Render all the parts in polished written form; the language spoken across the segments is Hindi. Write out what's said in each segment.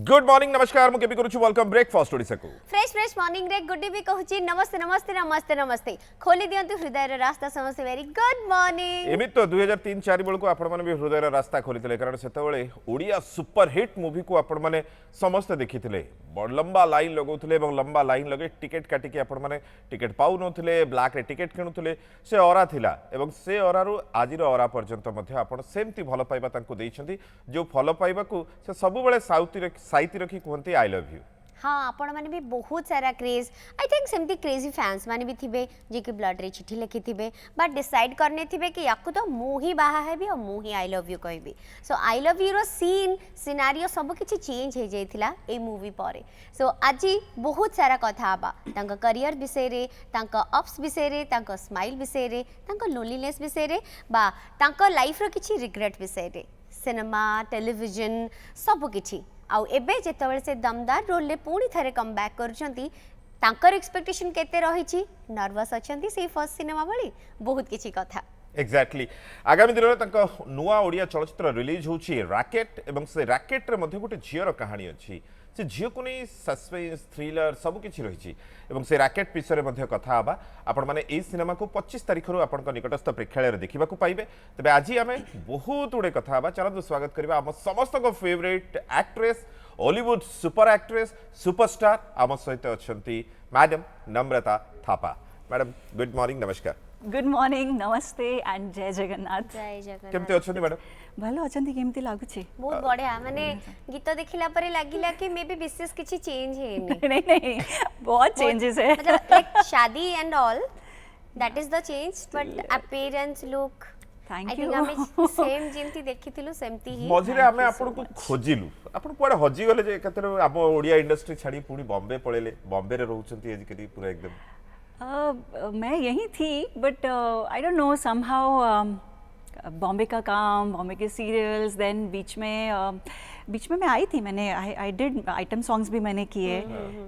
गुड मॉर्निंग नमस्कार मु केबी करूछु वेलकम ब्रेकफास्ट ओडिसा को फ्रेश मॉर्निंग रे गुड भी कहूची नमस्ते नमस्ते नमस्ते नमस्ते खोली दियंतु हृदय रे रास्ता समस्त वेरी गुड मॉर्निंग एमित तो 2003-4 बेल को आपण माने भी हृदय रे रास्ता खोलितले कारण सेतबेले ओडिया सुपर हिट मूवी को आपण माने समस्त देखिथिले बड़ लंबा लाइन लगौथिले एवं लंबा लाइन लगे टिकट काटी के आपण माने टिकट पाउ नथिले ब्लैक रे टिकट किनुथिले से ऑरा थिला एवं से ऑरा रु आजिर ऑरा पर्यंत मध्ये आपण सेमती भलो पाइबा तांको देइछंती जो फॉलो पाइबा को से सब बेले साइती रखी कहते आई लव यू। हाँ आपण माने भी बहुत सारा क्रेज आई थिंक सेमती क्रेजी फैंस माने भी थिबे जे कि ब्लड रे चिट्ठी लिखि थिबे बट डिसाइड करने थिबे कि याकु तो मु ही बाहा हेबी और मु ही आई लव यू कहबी सो आई लव यू रो सीन सिनेरियो सब किछि चेंज हे जाइथिला ए मूवी पारे सो आज बहुत सारा कथा आबा तांका करियर विषय रे तांका अप्स विषय रे तांका स्माइल विषय रे तांका लोनलीनेस विषय रे बा तांका लाइफ रो किछि रिग्रेट विषय रे सिनेमा टेलीविजन सब किछि आउ एबे जेतबेले से दमदार रोल ले पूरी थरे कम बैक करछंती तांकर एक्सपेक्टेशन केते रहिछि नर्वस अछंती से फर्स्ट सिनेमा भली बहुत किछि कथा एक्जेक्टली आगामी दिन में तांका नुआ ओडिया चलचित्र रिलीज होछि रैकेट एवं से रैकेट रे मध्ये गोटे झियर कहानी अछि से झियो को नहीं सस्पेंस थ्रिलर सब किछि रहिछि एवं से रैकेट विषय मध्ये कथा आबा आपण माने ए सिनेमा को 25 तारिख रु आपण निकटस्थ प्रेक्षालय रे देखिबा को पाइबे तबे आज आमे बहुत उडे कथा आबा चलନ୍ତୁ स्वागत करबा हम समस्त को favourite actress Hollywood super actress superstar आम सहित अछंती मैडम नम्रता थापा मैडम गुड मॉर्निंग नमस्कार गुड मॉर्निंग नमस्ते एंड जय जगन्नाथ केमते अछंती मैडम भलो अछंती केमती लागु छी बहुत बढ़िया माने गीत देखिला परे लागिला कि मे बी विशेष किछि चेंज है नहीं नहीं बहुत चेंजेस है मतलब लाइक शादी and all that is the change but appearance look thank you हमें सेम जेमती देखिथिलु सेमती ही मझिरे हमें आपन को खोजिलु आपन कोडे हजी गले जे कतरे अब ओडिया इंडस्ट्री छाड़ी पूरी बॉम्बे पळेले बॉम्बे रे रहउचंती एज करी पूरा एकदम मैं यही थी but I don't know somehow Bombay का काम बॉम्बे के सीरियल्स देन बीच में मैं आई थी मैंने आई डिड आइटम सॉन्ग्स भी मैंने किए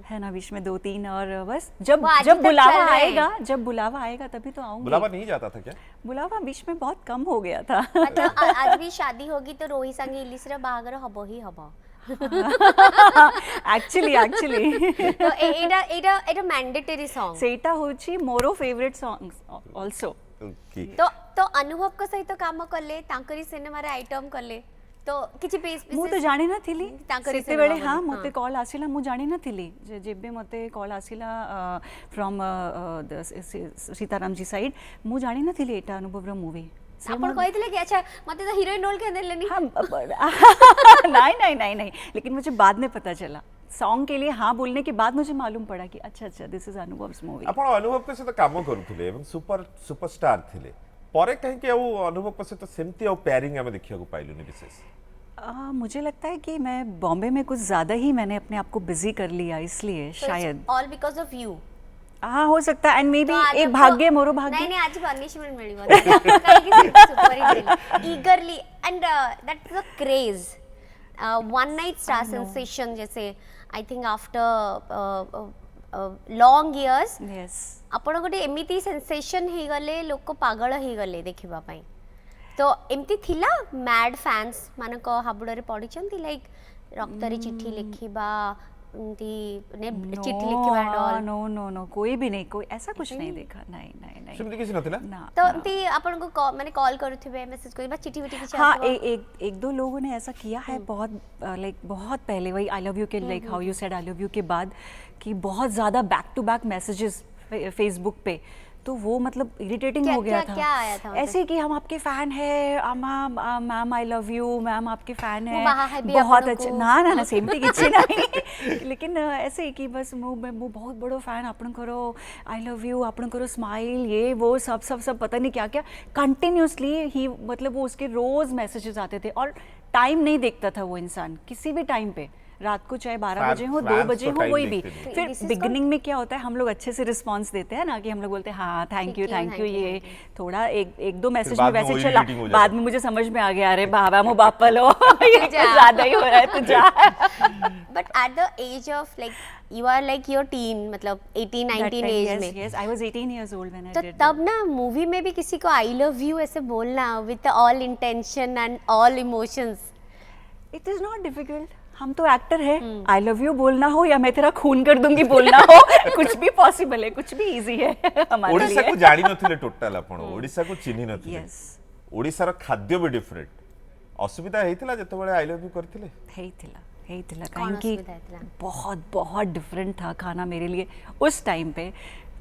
है ना बीच में 2-3 और बस जब बुलावा आएगा तभी तो आऊंगी। बुलावा नहीं जाता था क्या? बुलावा बीच में बहुत कम हो गया था मतलब आज भी शादी होगी तो रोही संगे इलिस रे बाहागर हबो ही हबो एक्चुअली तो एटा मैंडेटरी सॉन्ग सेटा होची मोरो फेवरेट सॉन्ग्स आल्सो तो अनुभव को सहित काम करले तांकरी सिनेमा रे आइटम करले तो किछि पीस मु तो जानि न थिली तांकरी सेते बेले हां मते कॉल आसिला मु जानि न थिली जेबे मते कॉल आसिला फ्रॉम सीताराम जी साइड मु जानि न थिली एटा अनुभव रो मूवी आपण कहितले कि अच्छा मते तो हीरोइन रोल के देलेनी नहीं लेकिन मुझे बाद में पता चला सॉन्ग के लिए हाँ बोलने के बाद मुझे मालूम पड़ा कि अच्छा दिस इज अनुभव्स मूवी आपण अनुभव के साथ काम करूथिले एवं सुपरस्टार थिले परे कहीं के अनुभव के साथ सेमती और पेयरिंग हमें देखिया को पाइलुनी विशेष मुझे लगता है कि मैं बॉम्बे में कुछ ज्यादा ही मैंने अपने आप को बिजी कर लिया इसलिए शायद ऑल बिकॉज ऑफ यू हाँ हो सकता है एंड मे बी एक भाग्य मोरो भाग्य नहीं आज पनिशमेंट मिली बोल काहे कि super hit eagerly and that is a craze one night star sensation जैसे I think after long years yes आपण गोटे एमिति सेंसेशन हे गले लोक पागल हे गले देखिबा पई तो एमिति थिला मैड फैंस माने को हाबुड़ रे पढी छंती लाइक रक्तरी चिट्ठी लिखिबा चिट्ठी लिखिबा नो कोई भी नहीं कोई ऐसा कुछ नहीं देखा नहीं सुनती किसी नथिला तो ती अपन को माने कॉल करूथिबे मैसेज करिबा चिट्ठी विट्ठी किछ हां एक दो लोगों ने ऐसा किया है बहुत लाइक बहुत पहले वही आई लव यू के like how you said I love you के बाद कि बहुत ज्यादा back to back messages Facebook पे तो वो मतलब इरिटेटिंग हो गया था क्या आया था ऐसे कि हम आपके फैन है ma'am I love you ma'am आपके फैन है बहुत अच्छा ना सेमती किछि नहीं लेकिन ऐसे कि बस मु बहुत बड़ो फैन आपन करो आई लव यू आपन करो स्माइल ये वो सब पता नहीं क्या कंटिन्यूअसली ही मतलब वो उसके रोज मैसेजेस आते थे और टाइम नहीं देखता था वो इंसान किसी भी टाइम पे रात को चाहे 12 बजे हो 2 बजे हो कोई भी फिर बिगिनिंग में क्या होता है हम लोग अच्छे से रिस्पांस देते हैं ना कि हम लोग बोलते हैं हाँ थैंक यू ये थोड़ा एक दो मैसेज में वैसे चला बाद में मुझे समझ में आ गया अरे बाबा मो बापा लो ये ज्यादा ही हो रहा है तू जा but at the age of like you are like your teen मतलब 18-19 एज में yes I was 18 years old when I तो did तब ना मूवी में भी किसी को आई लव यू ऐसे बोलना with all intention and all emotions it is not difficult हम तो एक्टर है, आई लव यू बोलना हो या मैं तेरा खून कर दूंगी बोलना हो कुछ भी पॉसिबल है, कुछ भी इजी है हमारे ओडिशा लिए। को जानी नथिले टोटल आपण ओडिशा को चिन्ही नथिले Yes. ओडिसा रो खाद्य भी डिफरेंट असुविधा हेतिला जतबेले आई लव यू करथिले ହେଇଥିଲା कौन କାହିଁକି असुविधा ହେଇଥିଲା? बहुत बहुत डिफरेंट था खाना मेरे लिए उस टाइम पे।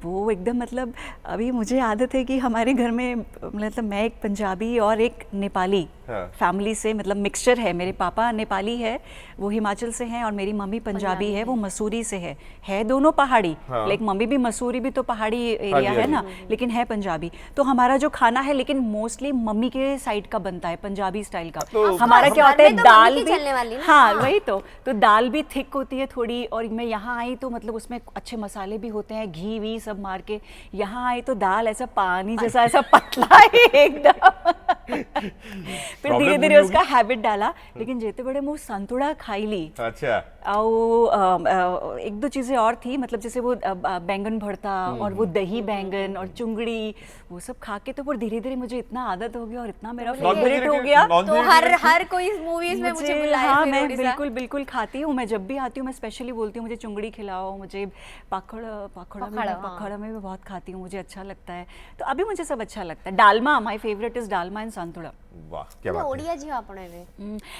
वो एकदम मतलब अभी मुझे आदत है कि हमारे घर में मतलब मैं एक पंजाबी और एक नेपाली हाँ। फैमिली से मतलब मिक्सचर है। मेरे पापा नेपाली है, वो हिमाचल से हैं, और मेरी मम्मी पंजाबी है, वो मसूरी से है दोनों पहाड़ी। हाँ। लाइक मम्मी भी मसूरी भी तो पहाड़ी एरिया जी, है हाँ ना, लेकिन है पंजाबी। तो हमारा जो खाना है लेकिन मोस्टली मम्मी के साइड का बनता है, पंजाबी स्टाइल का। तो हमारा क्या होता है, घर में तो दाल मम्मी की भी चलने वाली ना। हाँ वही तो दाल भी थिक होती है थोड़ी, और मैं यहाँ आई तो मतलब उसमें अच्छे मसाले भी होते हैं, घी वी सब मार के। यहाँ आई तो दाल ऐसा पानी जैसा ऐसा पतला है एकदम। फिर Problem धीरे धीरे नहीं उसका हैबिट डाला, लेकिन जेते बड़े मुँह संतुड़ा खाई ली। अच्छा और एक दो चीज़ें और थी, मतलब जैसे वो बैंगन भरता और वो दही बैंगन और चुंगड़ी, वो सब खा के तो फिर धीरे धीरे मुझे इतना आदत हो गया और इतना मेरा फेवरेट हो गया। तो हर कोई मूवीज में मुझे बुलाया हाँ फिर मैं ओडिशा। बिल्कुल बिल्कुल खाती हूँ। मैं जब भी आती हूँ मैं स्पेशली बोलती हूँ मुझे चुंगड़ी खिलाओ, मुझे पकौड़ा में भी बहुत खाती हूँ, मुझे अच्छा लगता है। तो अभी मुझे सब अच्छा लगता है। Dalma, my favourite is dalma and santula. वाह क्या बात है ओडिया जी आपण एबे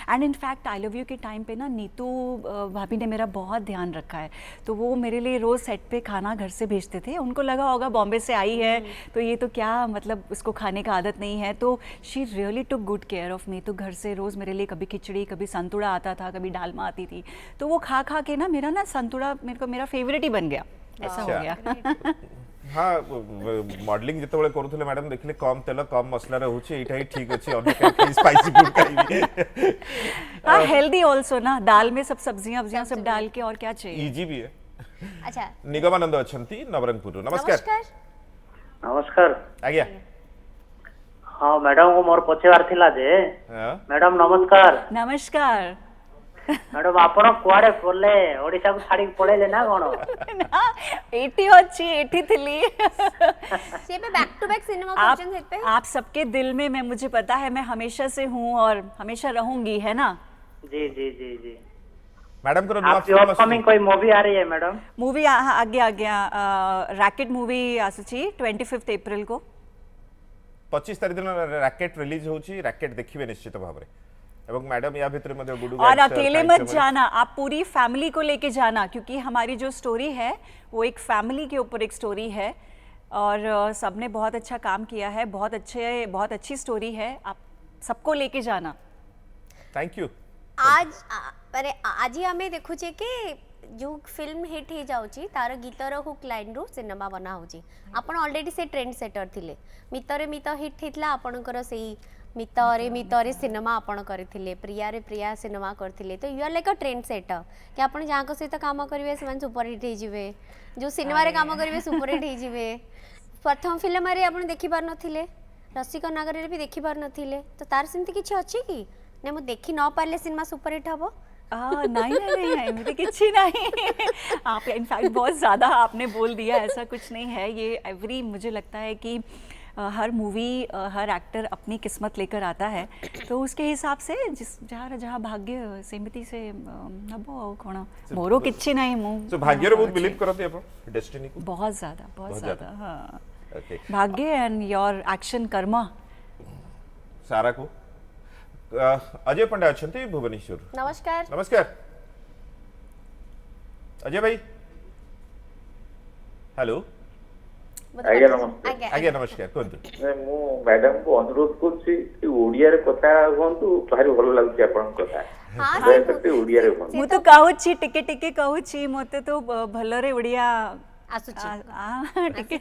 and in fact I love you के टाइम पे ना नीतू भाभी ने मेरा बहुत ध्यान रखा है। तो वो मेरे लिए रोज़ सेट पे खाना घर से भेजते थे। उनको लगा होगा बॉम्बे से आई है तो ये तो क्या मतलब उसको खाने का आदत नहीं है, तो she really took good care of me. तो घर से रोज़ मेरे लिए कभी खिचड़ी, कभी संतुड़ा आता था, कभी डालमा आती थी। तो वो खा खा के ना मेरा ना संतुड़ा मेरा फेवरेट ही बन गया, ऐसा हो अच्छा। गया। हाँ मॉडलिंग जितेबाला करूले मैडम देखले कम तेल कम मसला होची एटा ही ठीक अछि अन्य काही स्पाइसी फूड खाइबी हाँ हेल्दी ऑल्सो ना, दाल में सब सब्जियां सब डाल के, और क्या चाहिए। इजी भी है। अच्छा निगमानंद अछंती नवरंगपुर नमस्कार नमस्कार आज्ञा हाँ मैडम को मोर पचार थिला जे हाँ मैडम नमस्कार नमस्कार। मैडम आपण कुआडे पड़ले ओडिशा को छाड़ी पळेले ना कोन ना एटी अच्छी एटी थिली। से पे back to back cinema question set पे आप सबके दिल में मैं, मुझे पता है, मैं हमेशा से हूँ और हमेशा रहूंगी, है ना। जी जी जी जी मैडम को आपकी अपकमिंग कोई मूवी आ रही है मैडम? मूवी आगे रैकेट मूवी आसुची 25 अप्रैल को। 25 तारिख दिन रैकेट रिलीज होची, रैकेट देखिबे निश्चित भाव में। एवं मैडम या भीतर में गुडू और अकेले मत जाना, आप पूरी फैमिली को लेके जाना, क्योंकि हमारी जो स्टोरी है वो एक फैमिली के ऊपर एक स्टोरी है, और सबने बहुत अच्छा काम किया है, बहुत अच्छी स्टोरी है, आप सबको लेके जाना। Thank you. आज ही आमे देखुचे कि जो फिल्म हिट ही जाउची तार गीतर हुक लाइन रो सिनेमा बना होची। आपण ऑलरेडी से ट्रेंड सेटर थिले, मितरे मित हिट हितला आपणकर सेही मितरे सिनेमा आपण करथिले, प्रिया रे प्रिया सिनेमा करथिले। तो you are like a trend setter कि आपण जाको सहित काम करिवे से सुपर हिट ही जिवे, जो सिनेमा रे काम करिवे सुपर हिट ही जिवे। प्रथम फिल्म रे आपण देखि पार नथिले, रसिका नागर रे भी देखि पार नथिले, तो तार सिंती किछि अछि कि ने मु देखि न पारले सिनेमा सुपर हिट हबो? नहीं मुझे कुछ नहीं। आप इनफैक्ट बहुत ज़्यादा आपने बोल दिया, ऐसा कुछ नहीं है। ये मुझे लगता है कि हर मूवी हर एक्टर अपनी किस्मत लेकर आता है, तो उसके हिसाब से जहाँ भाग्य सेमिति से नबो कोण मोरो किछि नहीं मु सो भाग्य रे बहुत बिलीव करते अपन डेस्टिनी को बहुत ज़्यादा हाँ। ओके भाग्य एंड योर एक्शन कर्मा। सारा को अजय पंडा अछंती भुवनेश्वर नमस्कार नमस्कार अजय भाई हेलो आज्ञा नमस्ते आज्ञा नमस्कार कोंतु मु मैडम को अनुरोध करछि कि ओडिया रे कथा होंतु भारी भलो लागछि आपन कथा हाँ, दयकरते ओडिया रे होंतु मु तो कहूची टिके टिके कहूची मते तो भलो रे ओडिया आसुची टिके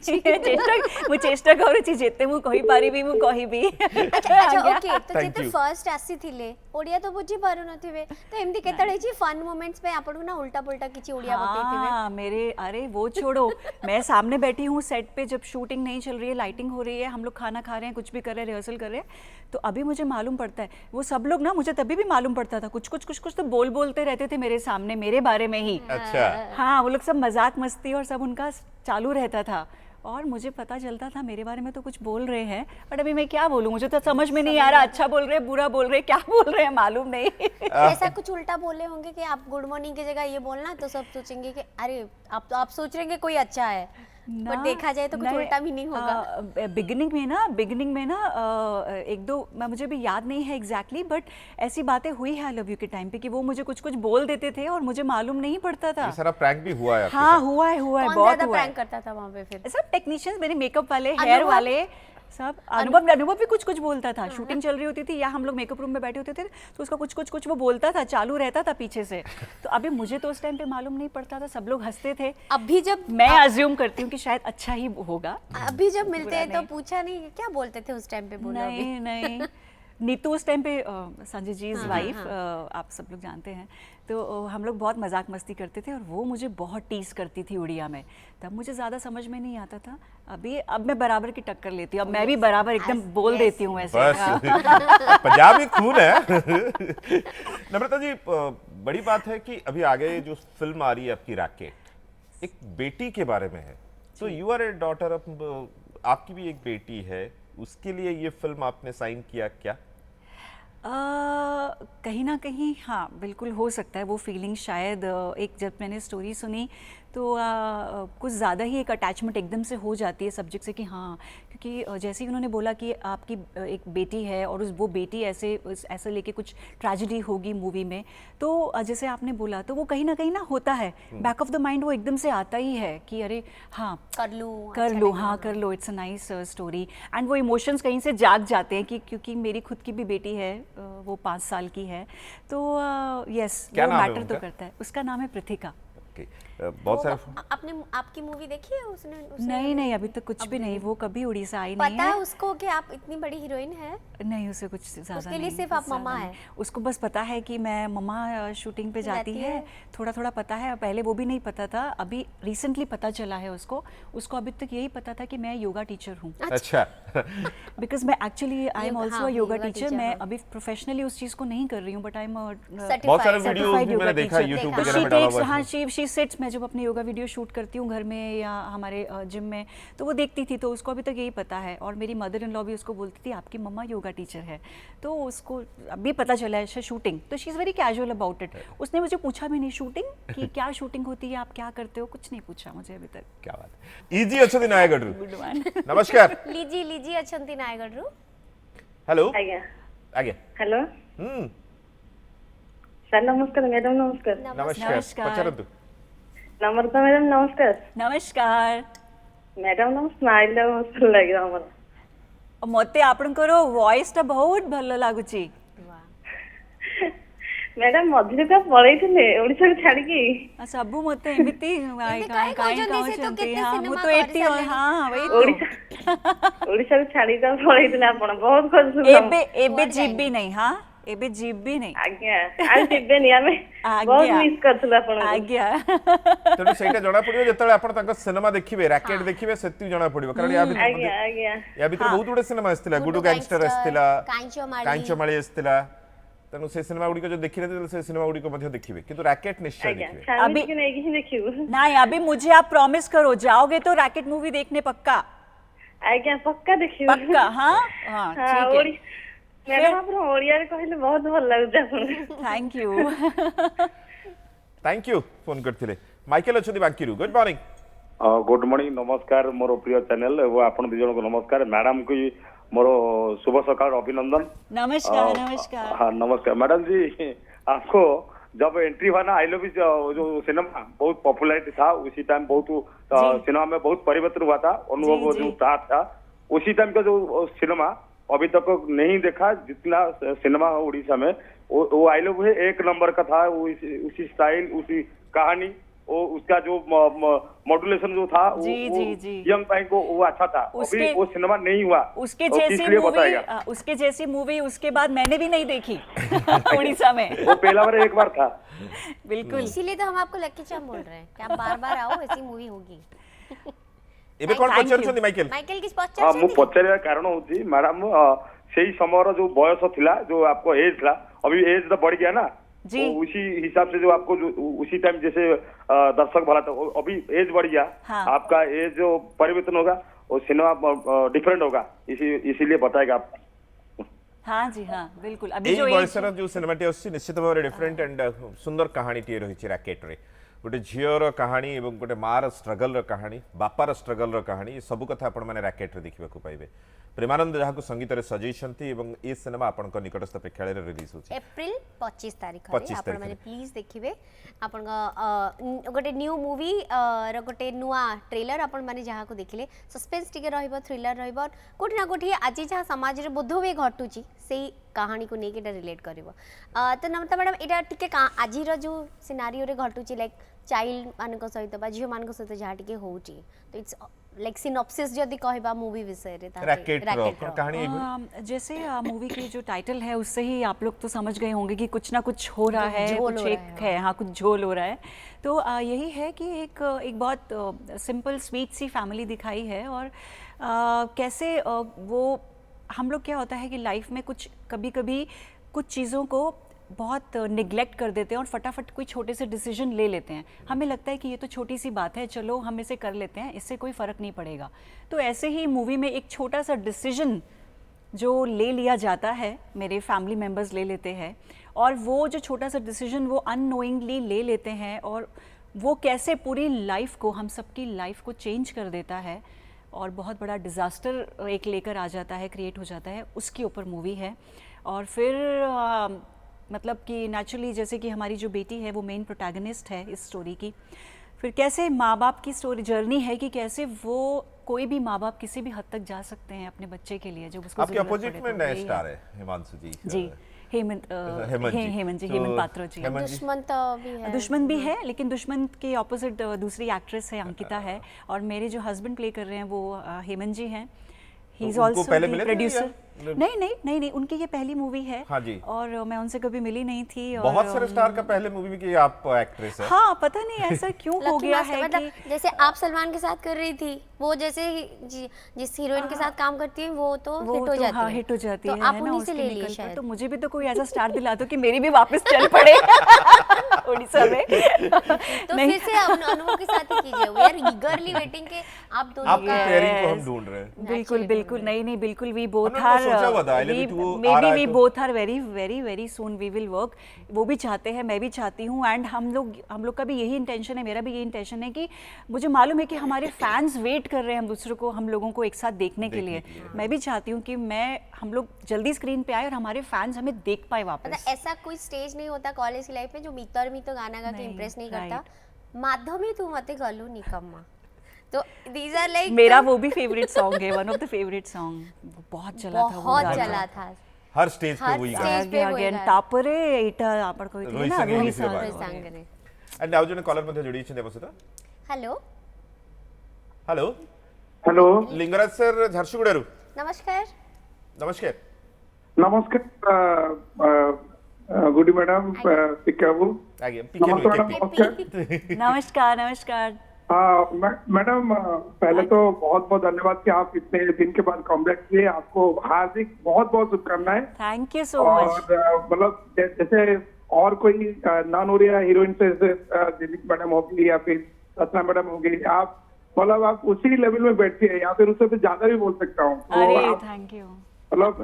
चेष्टा करूची जेते मु कहि पारिबी मु कहिबी। अच्छा ओके तो Thank जेते you. फर्स्ट आसी थिले ओडिया तो बुझी पारु नथिबे, तो एमदी केतळे जी फन मोमेंट्स पे आपन ना उल्टा पुल्टा किछि ओडिया बतैथिबे। हाँ मेरे, अरे वो छोड़ो, मैं सामने बैठी हूँ सेट पे, जब शूटिंग नहीं चल रही है, लाइटिंग हो रही है, हम लोग खाना खा रहे हैं, कुछ भी कर रहे हैं, रिहर्सल कर रहे हैं, तो अभी मुझे मालूम पड़ता है वो सब लोग ना, मुझे तभी भी मालूम पड़ता था कुछ तो बोलते रहते थे मेरे सामने मेरे बारे में ही। अच्छा हाँ वो लोग सब मजाक मस्ती और सब उनका चालू रहता था, और मुझे पता चलता था मेरे बारे में तो कुछ बोल रहे हैं, बट अभी मैं क्या बोलूँ, मुझे तो समझ में नहीं आ रहा अच्छा बोल रहे हैं बुरा बोल रहे हैं क्या बोल रहे हैं मालूम नहीं। ऐसा कुछ उल्टा बोले होंगे कि आप गुड मॉर्निंग की जगह ये बोलना तो सब सोचेंगे कि अरे आप सोच रहे हैं कि कोई अच्छा है, बट देखा जाए तो कुछ उल्टा भी नहीं होगा। बिगिनिंग में ना एक दो मुझे भी याद नहीं है एग्जैक्टली, बट ऐसी बातें हुई है आई लव यू के टाइम पे कि वो मुझे कुछ कुछ बोल देते थे और मुझे मालूम नहीं पड़ता था। ये सारा प्रैंक भी हुआ है आपके हाँ साथ? हुआ है कौन बहुत ज्यादा हुआ है। प्रैंक करता था वहाँ पे फिर? सब टेक्नीशियंस मेरे मेकअप वाले, हेयर अनुभव? वाले सब। अनुभव भी कुछ कुछ बोलता था। शूटिंग चल रही होती थी या हम लोग मेकअप रूम में बैठे होते थे तो उसका कुछ कुछ वो बोलता था, चालू रहता था पीछे से। तो अभी मुझे तो उस टाइम पे मालूम नहीं पड़ता था, सब लोग हंसते थे। अभी जब मैं अज्यूम करती हूँ कि शायद अच्छा ही होगा। अभी जब मिलते बुरा हैं तो नहीं। पूछा नहीं कि क्या बोलते थे उस टाइम पे? बोलो अभी। नहीं नीतू उस टाइम पे संजय जी वाइफ, आप सब लोग जानते हैं, तो हम लोग बहुत मजाक मस्ती करते थे और वो मुझे बहुत टीज करती थी उड़िया में। तब मुझे ज़्यादा समझ में नहीं आता था। अब मैं बराबर की टक्कर लेती हूँ, अब मैं भी बराबर एकदम बोल देती हूँ ऐसे। बस पंजाबी खून है। नम्रता जी, बड़ी बात है कि अभी आगे जो फिल्म आ रही है आपकी रैकेट, एक बेटी के बारे में है, तो you are a daughter of, आपकी भी एक बेटी है, उसके लिए ये फिल्म आपने साइन किया क्या? कहीं ना कहीं हाँ बिल्कुल हो सकता है वो फीलिंग शायद। एक जब मैंने स्टोरी सुनी तो कुछ ज़्यादा ही एक अटैचमेंट एकदम से हो जाती है सब्जेक्ट से कि हाँ, क्योंकि जैसे ही उन्होंने बोला कि आपकी एक बेटी है और वो बेटी ऐसे लेके कुछ ट्रेजेडी होगी मूवी में, तो जैसे आपने बोला तो वो कहीं ना होता है बैक ऑफ द माइंड, वो एकदम से आता ही है कि अरे हाँ कर लो, it's a nice story. And वो इमोशंस कहीं से जाग जाते हैं कि क्योंकि मेरी खुद की भी बेटी है, वो 5 साल की है, तो यस वो मैटर तो करता है। उसका नाम है पृथिका। बहुत सारे आपने आपकी मूवी देखी है? उसने नहीं अभी तक कुछ भी नहीं। वो कभी उड़ीसा आई नहीं है। पता है उसको कि आप इतनी बड़ी हीरोइन है? नहीं, उसे कुछ ज्यादा उसके लिए नहीं, सिर्फ कुछ आप मम्मा ज्यादा है। नहीं। उसको बस पता है कि मैं मम्मा शूटिंग पे जाती जाती है, है। थोड़ा पता है। पहले वो भी नहीं पता था, अभी रिसेंटली पता चला है उसको अभी तक यही पता था कि मैं योगा टीचर हूँ। अच्छा। बिकॉज मैं actually I am also yoga yoga teacher. teacher मैं हो। अभी प्रोफेशनली उस चीज़ को नहीं कर रही हूँ, बट आई एम बहुत सारे वीडियोस भी मैंने देखा YouTube वगैरह में डाला हुआ है। हाँ शी सिट्स, मैं जब अपने योगा वीडियो शूट करती हूँ घर में या हमारे जिम में, तो वो देखती थी, तो उसको अभी तक यही पता है। और मेरी मदर इन लॉ भी उसको बोलती थी आपकी मम्मा योगा टीचर है, तो उसको अभी पता चला है शूटिंग, तो she is very casual about it. उसने मुझे पूछा भी नहीं शूटिंग कि क्या शूटिंग होती है, आप क्या करते हो, कुछ नहीं पूछा मुझे अभी तक। क्या बात है। इजी अच्छी नायगढ़ गुड वन। नमस्कार। लीजी अच्छंती नायगढ़। हेलो ଆଜ୍ଞା आगे। ହ୍ୟାଲୋ हम्म, ସାର୍ ନମସ୍କାର ମ୍ୟାଡ଼ାମ ନମସ୍କାର नमस्कार नमस्कार। पचरंतु। ନମ୍ରତା ମ୍ୟାଡ଼ାମ ନମସ୍କାର नमस्कार। ମ୍ୟାଡ଼ାମ ତମ ସ୍ମାଇଲଟା ବହୁତ ଭଲ ଲାଗିଲା ଆମର ମତେ ଆପଣଙ୍କର ଭଏସଟା ବହୁତ ଭଲ ଲାଗୁଛି। ମ୍ୟାଡ଼ାମ ମଝିରେ ତ ପଳେଇଥିଲେ ଓଡ଼ିଶାକୁ ଛାଡ଼ିକି ସବୁ ମତେ ଏମିତି କାହିଁ କହୁଛନ୍ତି? ସେ ତ କେତେ ହଁ ମୁଁ ସିନେମା ତ ଏଠି କରିସାରିଲେଣି। ହଁ वही ଓଡ଼ିଶା ଓଡ଼ିଶାକୁ ଛାଡ଼ିକି ତ ପଳେଇଥିଲେ ଆପଣ ବହୁତ ଖୋଜୁଥିଲୁ ଏବେ ଯିବି नहीं। हाँ ଏବେ ଯିବି नहीं। ଆଜ୍ଞା ଆଉ ଯିବେନି ଆମେ ବହୁତ ମିସ୍ କରିଥିଲୁ ଆପଣଙ୍କୁ ଆଜ୍ଞା। ତେଣୁ ସେଇଟା ଜଣା ପଡିବ ଯେତେବେଳେ ଆପଣ ତାଙ୍କ ସିନେମା ଦେଖିବେ, ରାକେଟ ଦେଖିବେ, ସେତିକି ଜଣା ପଡିବ। କାରଣ ୟା ଭିତରେ ଆଜ୍ଞା ଆଜ୍ଞା ୟା ଭିତରେ ବହୁତ ଗୁଡେ ସିନେମା ଆସିଥିଲା। ଗୁଡୁ ଗ୍ୟାଙ୍ଗଷ୍ଟର ଆସିଥିଲା, କାଞ୍ଚମାଳି ଆସିଥିଲା। ତେଣୁ ସେ ସିନେମା ଗୁଡିକ ଯଦି ଦେଖିନଥିଲେ ସେ ସିନେମା ଗୁଡିକ ମଧ୍ୟ ଦେଖିବେ, କିନ୍ତୁ ରାକେଟ ନିଶ୍ଚୟ ଆଜ୍ଞା ଦେଖିବେ। ଫ୍ୟାମିଲିକି ନେଇକି ହିଁ ଦେଖିବୁ नहीं अभी मुझे आप प्रॉमिस करो, जाओगे तो रैकेट मूवी देखने पक्का? ଆଜ୍ଞା ପକ୍କା ଦେଖିବୁ पक्का। हाँ हाँ ठीक है, ମ୍ୟାଡ଼ାମ ଆପଣ ଓଡ଼ିଆରେ କହିଲେ ବହୁତ ଭଲ ଲାଗୁଛି ଆପଣଙ୍କୁ thank you. Thank you phone करथिले। माइकल अछदी बांकीरू, गुड मॉर्निंग। गुड मॉर्निंग, नमस्कार मोर प्रिय चैनल एवं आपण दुई जन को नमस्कार। मैडम को मोर शुभ सकाल अभिनंदन। नमस्कार नमस्कार। हाँ नमस्कार मैडम जी। आपको जब एंट्री हुआ ना आई लव यू जो सिनेमा बहुत पॉपुलरिटी था, उसी टाइम बहुत सिनेमा में बहुत परिवर्तन हुआ था, अनुभव जो था उसी टाइम का जो सिनेमा अभी तक नहीं देखा जितना सिनेमा उड़ीसा में वो आई लव है एक नंबर का था। उसी स्टाइल, उसी कहानी, वो उसका जो मॉड्यूलेशन जो था वो यंग टाइम को वो अच्छा था। अभी वो सिनेमा नहीं हुआ, उसके जैसी मूवी उसके बाद मैंने भी नहीं देखी उड़ीसा में। वो पहला बार एक बार था। बिल्कुल, इसीलिए तो हम आपको लकी चार्म बोल रहे हैं कि आप बार-बार आओ, ऐसी मूवी होगी। एबे कोन पचरछथि माइकल? माइकल किस हां पचरछथि? मु पचरिया कारण होची मैडम सेही समयर जो बयस थिला, जो आपको एज था, अभी एज तो बढ़ गया ना, जी। तो उसी हिसाब से जो आपको जो उसी टाइम जैसे दर्शक भला था अभी एज बढ़ गया, हाँ। आपका एज जो परिवर्तन होगा वो सिनेमा डिफरेंट होगा, इसीलिए बताएगा आप। हाँ जी, हाँ बिल्कुल। अभी এই जो বয়সର जो सिनेमाटी आसी निश्चित भाव डिफरेंट एंड सुंदर कहानीटी रही रैकेट रे गोटे झीर कहानी और गोटे मार स्ट्रगल कहानी बापार स्ट्रगल कहानी सब कथा आपण मैंने रैकेट रे देखा पाइबे। प्रेमानंद जहाँ संगीत सजाई ये सिनेमा आपण निकटस्थ प्रेक्षालय रिलीज हो एप्रिल 25 तारीख 25 आपण माने तारीख प्लीज देखिबे। आपण गोटे न्यू मूवी रो गोटे नुआ ट्रेलर आपण माने जहाँ को देखिले सस्पेंस टिके रहइबो, थ्रिलर रहइबो, कोठी ना कोठी आज जहाँ समाज रे बोध हुए घटुची सेही कहानी को लेके रिलेट करिवो। तो नमता मैडम एटा टिके आज जो सिनारियो रे घटुची लाइक चाइल्ड मानक सहित बा झियो मानक सहित जहाँ टिके होउची, तो इट्स लाइक सिनॉप्सिस जदि कहबा मूवी विषय रे रैकेट कहानी जैसे मूवी की जो टाइटल है उससे ही आप लोग तो समझ गए होंगे कि कुछ ना कुछ हो रहा है, कुछ एक है, हाँ कुछ झोल हो रहा है। तो यही है कि एक बहुत सिंपल स्वीट सी फैमिली दिखाई है और कैसे वो हम लोग क्या होता है कि लाइफ में कुछ कभी कभी कुछ चीज़ों को बहुत निगलेक्ट कर देते हैं और फटाफट कोई छोटे से डिसीजन ले लेते हैं। हमें लगता है कि ये तो छोटी सी बात है, चलो हम इसे कर लेते हैं, इससे कोई फ़र्क नहीं पड़ेगा। तो ऐसे ही मूवी में एक छोटा सा डिसीजन जो ले लिया जाता है, मेरे फैमिली मेम्बर्स ले लेते हैं और वो जो छोटा सा डिसीजन वो अननोइंगली ले लेते हैं और वो कैसे पूरी लाइफ को, हम सबकी लाइफ को चेंज कर देता है और बहुत बड़ा डिज़ास्टर एक लेकर आ जाता है, क्रिएट हो जाता है, उसके ऊपर मूवी है। और फिर मतलब कि नेचुरली जैसे कि हमारी जो बेटी है वो मेन प्रोटैगनिस्ट है इस स्टोरी की, फिर कैसे माँ बाप की स्टोरी जर्नी है कि कैसे वो कोई भी माँ बाप किसी भी हद तक जा सकते हैं अपने बच्चे के लिए जब उसको आपके अपोजिट में नए स्टार है हिमांशु जी जी हेमंत पात्रा जी। दुश्मन तो भी है, दुश्मन भी है, लेकिन दुश्मन के ऑपोजिट दूसरी एक्ट्रेस है अंकिता है और मेरे जो हस्बैंड प्ले कर रहे हैं वो हेमंत जी हैं। He is also producer. नहीं, उनकी ये पहली मूवी है। हाँ जी। और मैं उनसे कभी मिली नहीं थी और बहुत सारे स्टार का पहले मूवी में कि आप एक्ट्रेस है। हाँ पता नहीं ऐसा क्यों हो गया है मतलब कि जैसे आप सलमान के साथ कर रही थी, वो जैसे जिस हीरोइन के साथ काम करती है वो तो हिट हो जाती हाँ, है, हिट हो जाती तो है आप ना, उन्हीं से उसके ले लिए निकल कर। शायद। तो मुझे भी तो कोई ऐसा स्टार दिला दो कि मेरी भी वापस चल पड़े उड़ीसा में। तो फिर से अनुभव के साथ ही कीजिए, वी आर ईगरली वेटिंग के आप दोनों आपकी पेयरिंग को हम ढूंढ रहे हैं। बिल्कुल नहीं बिल्कुल वी बोथ हमने तो सोचा हुआ था, I love you too आ रहा है वी तो। Both are very soon we will work. वो भी चाहते हैं, मैं भी चाहती हूँ एंड हम लोग का भी यही इंटेंशन है, मेरा भी यही इंटेंशन है कि मुझे मालूम है कि हमारे फैंस वेट कर रहे हैं हम लोगों को एक साथ देखने के लिए। मैं भी चाहती हूँ कि हम लोग जल्दी स्क्रीन पे आए और हमारे फैंस हमें देख पाए वापस। मतलब ऐसा कोई स्टेज नहीं होता कॉलेज की लाइफ में जो मीतो गाना गा के इम्प्रेस नहीं करता, माधवी तू मते गलू निकम्मा, तो दीज आर लाइक मेरा वो भी फेवरेट सॉन्ग है, one of the favourite song, बहुत चला था, बहुत चला था हर स्टेज पे हर वही स्टेज पे वही गाना। तापरे एटा आपण कहिथिले रोहित ना संगे रोहित लिखिले सर। बात। सांगरे। एंड आउ जने कॉलर मध्ये जोडी छे बसता। Hello hello hello Lingaraj sir झारसुगुड़ारू नमस्कार। नमस्कार। नमस्कार गुडी मैडम पिकाबू। आगे पीके नमस्कार। मैडम पहले तो बहुत बहुत धन्यवाद कि आप इतने दिन के बाद कॉमबैक किए, आपको हार्दिक बहुत बहुत शुभकामनाएं। थैंक यू सो और मच। मतलब जैसे और कोई नॉन ओरिया हीरोइन से दिलीप मैडम होगी या फिर रत्ना मैडम होगी, आप मतलब आप उसी लेवल में बैठिए या फिर उससे तो ज्यादा भी बोल सकता हूँ। अरे थैंक यू। मतलब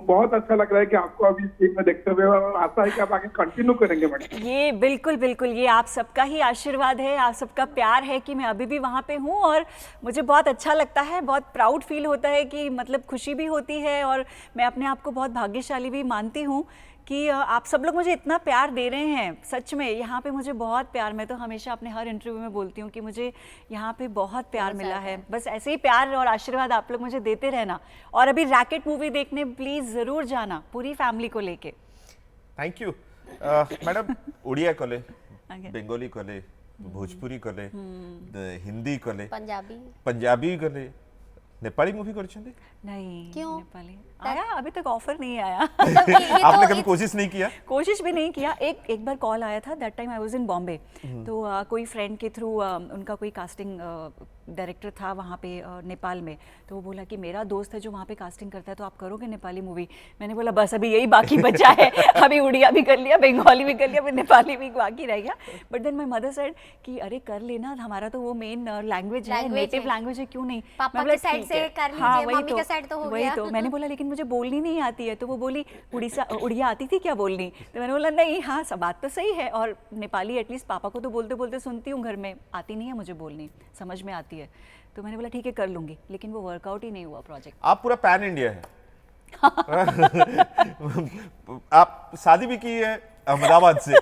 बहुत अच्छा लग रहा है कि आपको अभी स्क्रीन में देखते हुए, और आशा है कि आप आगे कंटिन्यू करेंगे मैडम। ये बिल्कुल ये आप सबका ही आशीर्वाद है, आप सबका प्यार है कि मैं अभी भी वहाँ पे हूँ और मुझे बहुत अच्छा लगता है, बहुत प्राउड फील होता है कि मतलब खुशी भी होती है और मैं अपने आप को बहुत भाग्यशाली भी मानती हूँ कि आप सब लोग मुझे इतना प्यार दे रहे हैं। सच में यहाँ पे मुझे बहुत प्यार, मैं तो हमेशा अपने हर इंटरव्यू में बोलती हूँ कि मुझे यहाँ पे बहुत प्यार मिला है। बस ऐसे ही प्यार और आशीर्वाद आप लोग मुझे देते रहना। और अभी रैकेट मूवी देखने प्लीज़ ज़रूर जाना पूरी फैमिली को लेके। Thank you madam. ओडिया कले, बेंगली कले, भोजपुरी कले, हिंदी कले, पंजाबी कले, नेपाली मूवी करछंदे? नहीं क्यों? नेपाली आया अभी तक ऑफर नहीं आया। आपने कभी कोशिश नहीं किया? कोशिश भी नहीं किया। एक बार कॉल आया था, that time I was in Bombay, तो कोई फ्रेंड के थ्रू उनका कोई कास्टिंग डायरेक्टर था वहाँ पे नेपाल में, तो वो बोला कि मेरा दोस्त है जो वहाँ पे कास्टिंग करता है, तो आप करोगे नेपाली मूवी? मैंने बोला बस अभी यही बाकी बचा है, अभी उड़िया भी कर लिया, बंगाली भी कर लिया, फिर नेपाली भी बाकी रह गया। But then my mother said कि अरे कर लेना, हमारा तो वो मेन लैंग्वेज है, नेटिव लैंग्वेज है, क्यों नहीं? पापा मैं बोला, के साइड "ठीक से है।" कर हाँ, लीजिए, वही मम्मी के साइड तो हो वही गया। तो मैंने बोला लेकिन मुझे बोलनी नहीं आती है, तो वो बोली उड़िया आती थी क्या बोलनी? तो मैंने बोला नहीं, हाँ सब बात तो सही है, और नेपाली एटलीस्ट पापा को तो बोलते बोलते सुनती हूँ घर में, आती नहीं है मुझे बोलनी, समझ में आती है। तो मैंने बोला ठीक है कर लूँगी, लेकिन वो वर्कआउट ही नहीं हुआ प्रोजेक्ट। आप पूरा पैन इंडिया है। आप शादी भी की है अहमदाबाद से।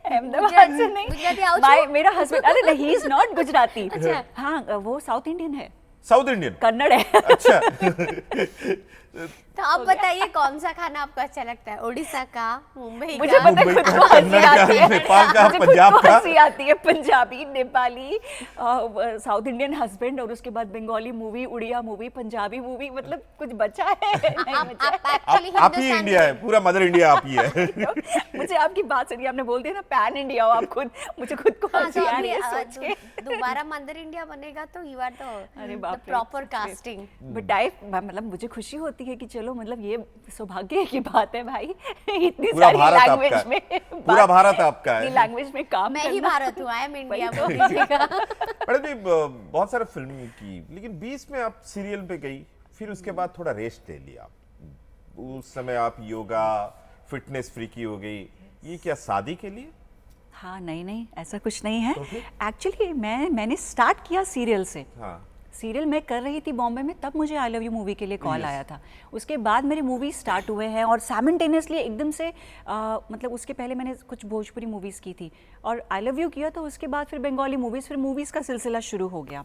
अहमदाबाद से नहीं, गुजराती आओ भाई मेरा हस्बैंड, अरे नहीं, ही इज नॉट गुजराती। अच्छा। हाँ वो साउथ इंडियन है, साउथ इंडियन। कन्नड़ है। अच्छा। तो आप बताइए कौन सा खाना आपको अच्छा लगता है, उड़ीसा का, मुंबई मुझे का? पता है मुंबई खुद का, को हंसी कन्नड़ का, आती है, नेपाल का, मुझे खुद पंजाब को का। हंसी आती है, Punjabi, Nepali, south Indian husband, और उसके बाद Bengali movie, Odia movie, Punjabi movie, मतलब कुछ बचा है नहीं बचा है। एक्चुअली आप ही इंडिया है, पूरा मदर इंडिया आप ही है। तो मुझे आपकी बात सुनिए, आपने बोल दिया ना पैन इंडिया हो आप खुद, मुझे खुद को हंसी आ रही है सोच के। दोबारा मदर इंडिया बनेगा तो यू आर अरे द बाप रे, प्रॉपर कास्टिंग। बट मतलब मुझे खुशी होती है कि चलो, मतलब ये सौभाग्य की बात है भाई, इतनी पूरा सारी भारत लैंग्वेज आपका में है। पूरा भारत आपका है। लैंग्वेज में काम मैं ही करना। भारत हूँ, आई एम इंडिया वही बोल दीजिएगा। मैडम जी बहुत सारे फिल्म की, लेकिन बीच में आप सीरियल पे गई, फिर उसके बाद थोड़ा रेस्ट ले लिया। उस समय आप योगा फिटनेस फ्रीकी हो गई, ये क्या शादी के लिए? हाँ नहीं ऐसा कुछ नहीं है। तो फिर? एक्चुअली मैंने स्टार्ट किया सीरियल से। हाँ। सीरियल मैं कर रही थी बॉम्बे में, तब मुझे आई लव यू मूवी के लिए कॉल आया था। उसके बाद मेरी मूवी स्टार्ट हुए हैं, और साइमल्टेनियसली एकदम से मतलब उसके पहले मैंने कुछ भोजपुरी मूवीज़ की थी, और आई लव यू किया, तो उसके बाद फिर बंगाली मूवीज़, फिर मूवीज़ का सिलसिला शुरू हो गया।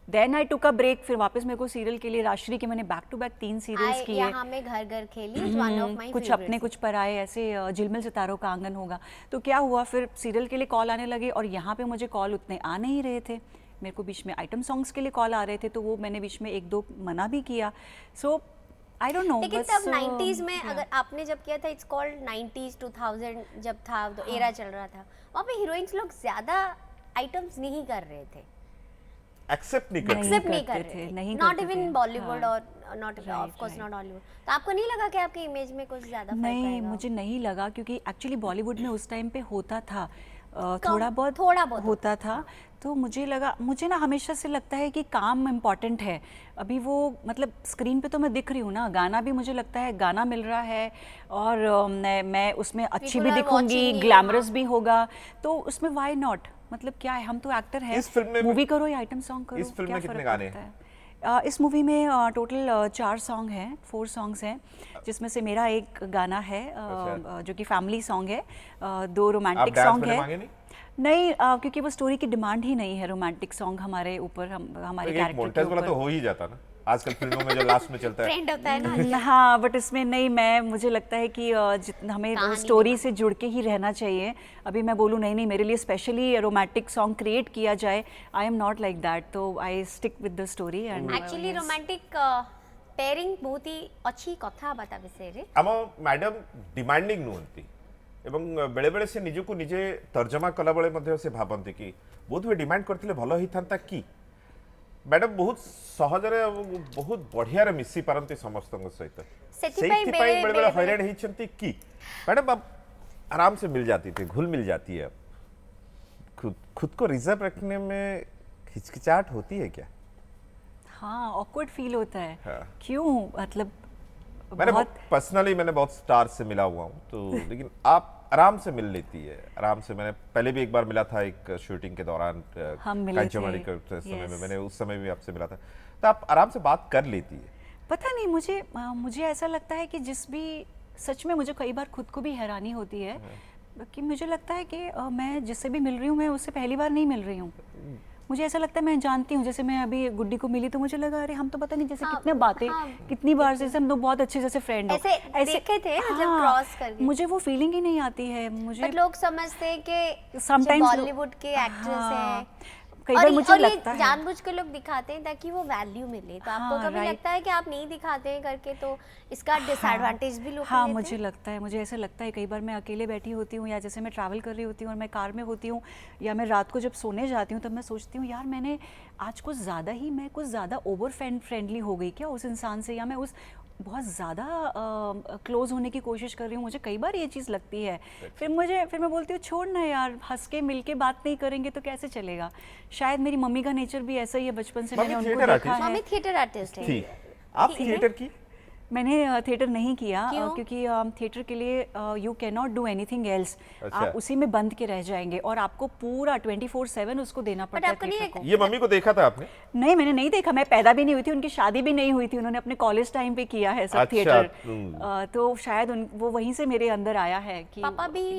Then I took a break, फिर वापस मेरे को सीरियल के लिए राजश्री के मैंने बैक टू बैक 3 सीरियल्स किए। यहाँ में घर घर खेली is one of my कुछ favorites. अपने कुछ पराए, ऐसे झिलमिल सितारों का आंगन होगा। तो क्या हुआ, फिर सीरियल के लिए कॉल आने लगे, और यहाँ पे मुझे कॉल उतने आ नहीं रहे थे। मेरे को बीच में आइटम सॉन्ग्स के लिए कॉल आ रहे थे, तो वो मैंने बीच में 1-2 मना भी किया। सो आई डोंट नो। लेकिन तब 90s में अगर आपने जब किया था, इट्स कॉल्ड 90s 2000 जब था, तो एरा चल रहा था, वहाँ पे हीरोइंस लोग ज्यादा आइटम्स नहीं कर रहे थे, एक्सेप्ट नहीं करते। एक्सेप्ट नहीं करते कर थे, रहे थे, नहीं नॉट करते इवन थे। बॉलीवुड, हाँ। और not of course right. Not Hollywood. तो आपको नहीं लगा कि आपके इमेज में कुछ ज्यादा फर्क नहीं, आएगा? मुझे नहीं लगा, क्योंकि एक्चुअली बॉलीवुड में उस टाइम पे होता था, थोड़ा बहुत होता था। तो मुझे लगा, मुझे ना हमेशा से लगता है कि काम इम्पॉर्टेंट है। अभी वो मतलब स्क्रीन पे तो मैं दिख रही हूँ ना, गाना भी मुझे लगता है गाना मिल रहा है, और मैं उसमें अच्छी भी People are दिखूंगी, watching you, glamorous भी होगा, तो उसमें वाई नॉट, मतलब क्या है, हम तो एक्टर हैं। इस फिल्म में मूवी करो या आइटम सॉन्ग करो, इस फिल्म क्या में कितने फर्क गाने पड़ता है? इस मूवी में टोटल 4 सॉन्ग हैं, 4 सॉन्ग्स हैं, जिसमें से मेरा एक गाना है जो कि फैमिली सॉन्ग है, 2 आप रोमांटिक डांस सॉन्ग मैंने है। मांगे नहीं? नहीं, क्योंकि वो स्टोरी की डिमांड ही नहीं है रोमांटिक सॉन्ग हमारे ऊपर, हमारे एक कैरेक्टर मोन्टेज के वाला तो ऊपर। हो ही जाता ना आजकल फिल्मों में, जो लास्ट में चलता है। ट्रेंड होता है ना। हाँ, बट इसमें नहीं, मुझे लगता है कि जितना हमें कहानी स्टोरी से जुड़ के ही रहना चाहिए। अभी मैं बोलूँ नहीं मेरे लिए स्पेशली रोमांटिक सॉन्ग क्रिएट किया जाए, I am not like that, तो I stick with the story. And actually romantic pairing बहुत ही अच्छी कथा बता विषय। आम मैडम डिमांडिंग नुहति, एवं बेले बेले से निजको निजे तर्जमा कला बेले मध्य से भाबंती कि बहुत वे डिमांड करथिले भलो ही थांता कि मैडम बहुत सहजरे बहुत बढ़िया रे मिसी पारंती समस्तଙ୍କ सहित, सेथिपाई बेले बेले बेले- हैरान हिचंती कि मैडम अब आराम से मिल जाती थी, घुल मिल जाती है। खुद को रिजर्व रखने में हिचकिचाहट होती है क्या? हाँ, ऑकवर्ड फील होता है। हाँ। क्यों, मतलब मैंने बहुत पर्सनली मैंने बहुत स्टार से मिला हुआ हूँ, तो लेकिन आप आराम से मिल लेती है, आराम से। मैंने पहले भी एक बार मिला था, एक शूटिंग के दौरान हम मिले थे। कंचमारी के समय में, Yes. मैंने उस समय भी आपसे मिला था, तो आप आराम से बात कर लेती है। पता नहीं, मुझे ऐसा लगता है कि जिस भी, सच में मुझे कई बार खुद को भी हैरानी होती है कि मुझे लगता है कि मैं जिससे भी मिल रही हूँ, मैं उससे पहली बार नहीं मिल रही हूँ। मुझे ऐसा लगता है मैं जानती हूँ, जैसे मैं अभी गुड्डी को मिली तो मुझे लगा अरे हम तो पता नहीं जैसे हाँ, कितने बातें हाँ, कितनी बार से हम लोग बहुत अच्छे जैसे फ्रेंड हो, ऐसे देखे थे जब क्रॉस कर गए। मुझे वो फीलिंग ही नहीं आती है। मुझे बट लोग समझते हैं कि Sometimes बॉलीवुड के एक्ट्रेस हाँ, हैं। कई बार मुझे और ये लगता है जानबूझ के लोग दिखाते हैं ताकि वो वैल्यू मिले, तो आपको हाँ, कभी right. लगता है कि आप नहीं दिखाते हैं करके तो इसका डिसएडवांटेज भी लोग हाँ लेते मुझे हैं? लगता है, मुझे ऐसा लगता है कई बार मैं अकेले बैठी होती हूँ या जैसे मैं ट्रैवल कर रही होती हूँ और मैं कार में होती हूँ या मैं रात को जब सोने जाती हूँ तब मैं सोचती हूँ यार मैंने आज कुछ ज़्यादा ओवर फ्रेंडली हो गई क्या उस इंसान से, या मैं उस बहुत ज़्यादा क्लोज होने की कोशिश कर रही हूँ। मुझे कई बार ये चीज़ लगती है। फिर मैं बोलती हूँ छोड़ ना यार, हंस के मिल के बात नहीं करेंगे तो कैसे चलेगा। शायद मेरी मम्मी का नेचर भी ऐसा ही है, बचपन से मैंने मम्मी उनको theatre देखा artist? है। मम्मी थिएटर आर्टिस्ट है। थी आप थिएटर की? मैंने थिएटर नहीं किया क्यों? क्योंकि थिएटर के लिए you can not do anything else. अच्छा। आप उसी में बंद के रह जाएंगे और आपको पूरा 24/7 उसको देना पड़ता है आपको नहीं थिएटर को। ये मम्मी को देखा था आपने? नहीं मैंने नहीं देखा, मैं पैदा भी नहीं हुई थी, उनकी शादी भी नहीं हुई थी, उन्होंने अपने कॉलेज टाइम पे किया है सब अच्छा, थिएटर। तो शायद वो वहीं से मेरे अंदर आया है कि पापा भी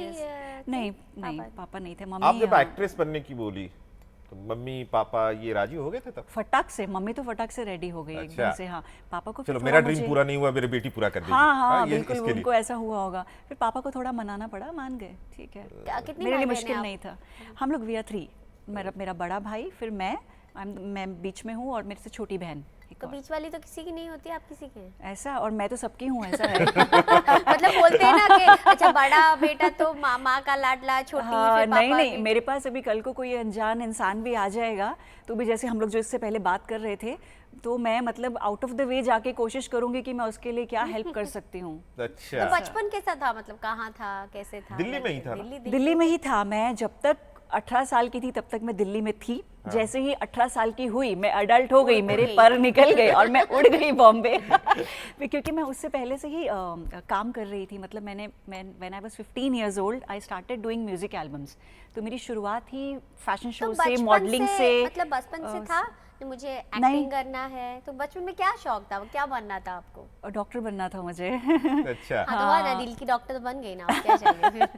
नहीं पापा नहीं थे। आप मम्मी जब एक्ट्रेस बनने की बोली तो मम्मी पापा ये राजी हो गए थे तब? फटाक से, मम्मी तो फटाक से रेडी हो गई एकदम अच्छा। से। हाँ पापा को चलो फिर मेरा थोड़ा ड्रीम मुझे- पूरा नहीं हुआ, मेरी बेटी पूरा कर देगी। हाँ ये बिल्कुल, इसके लिए। उनको ऐसा हुआ होगा। फिर पापा को थोड़ा मनाना पड़ा, मान गए, ठीक है। कितने मेरे भाई लिए बहन मुश्किल हैं नहीं था। हम लोग वी आर 3, मेरा बड़ा भाई, फिर मैं बीच में हूँ और मेरे से छोटी बहन एक तो और। बीच वाली तो किसी की नहीं होती, आप किसी के हैं? ऐसा, और मैं तो सबकी हूँ ऐसा है। मतलब बोलते हैं ना कि अच्छा बड़ा बेटा तो माँ का लाडला, छोटी हाँ, फिर पापा नहीं की। मेरे पास अभी कल को कोई अनजान इंसान भी आ जाएगा तो भी, जैसे हम लोग जो इससे पहले बात कर रहे थे, तो मैं मतलब आउट ऑफ द वे जाके कोशिश करूंगी कि मैं उसके लिए क्या हेल्प कर सकती हूँ। तो अच्छा, बचपन कैसा था, मतलब कहाँ था, कैसे था? दिल्ली में ही था ना? दिल्ली में ही था। मैं जब तक 18 साल की थी तब तक मैं दिल्ली में थी। जैसे ही 18 साल की हुई मैं अडल्ट हो गई, मेरे पर निकल गए और मैं उड़ गई बॉम्बे। क्योंकि मैं उससे पहले से ही काम कर रही थी। मतलब मैं when I was 15 years old I started doing music albums. तो मेरी शुरुआत ही फैशन शो तो से, बचपन मॉडलिंग से। मतलब बचपन से था कि मुझे एक्टिंग नहीं। करना है, तो बचपन में क्या शौक था, क्या बनना था आपको? और डॉक्टर बनना था मुझे। अच्छा। हाँ तो हुआ ना, दिल की डॉक्टर तो बन गई ना, अब क्या चाहिए फिर?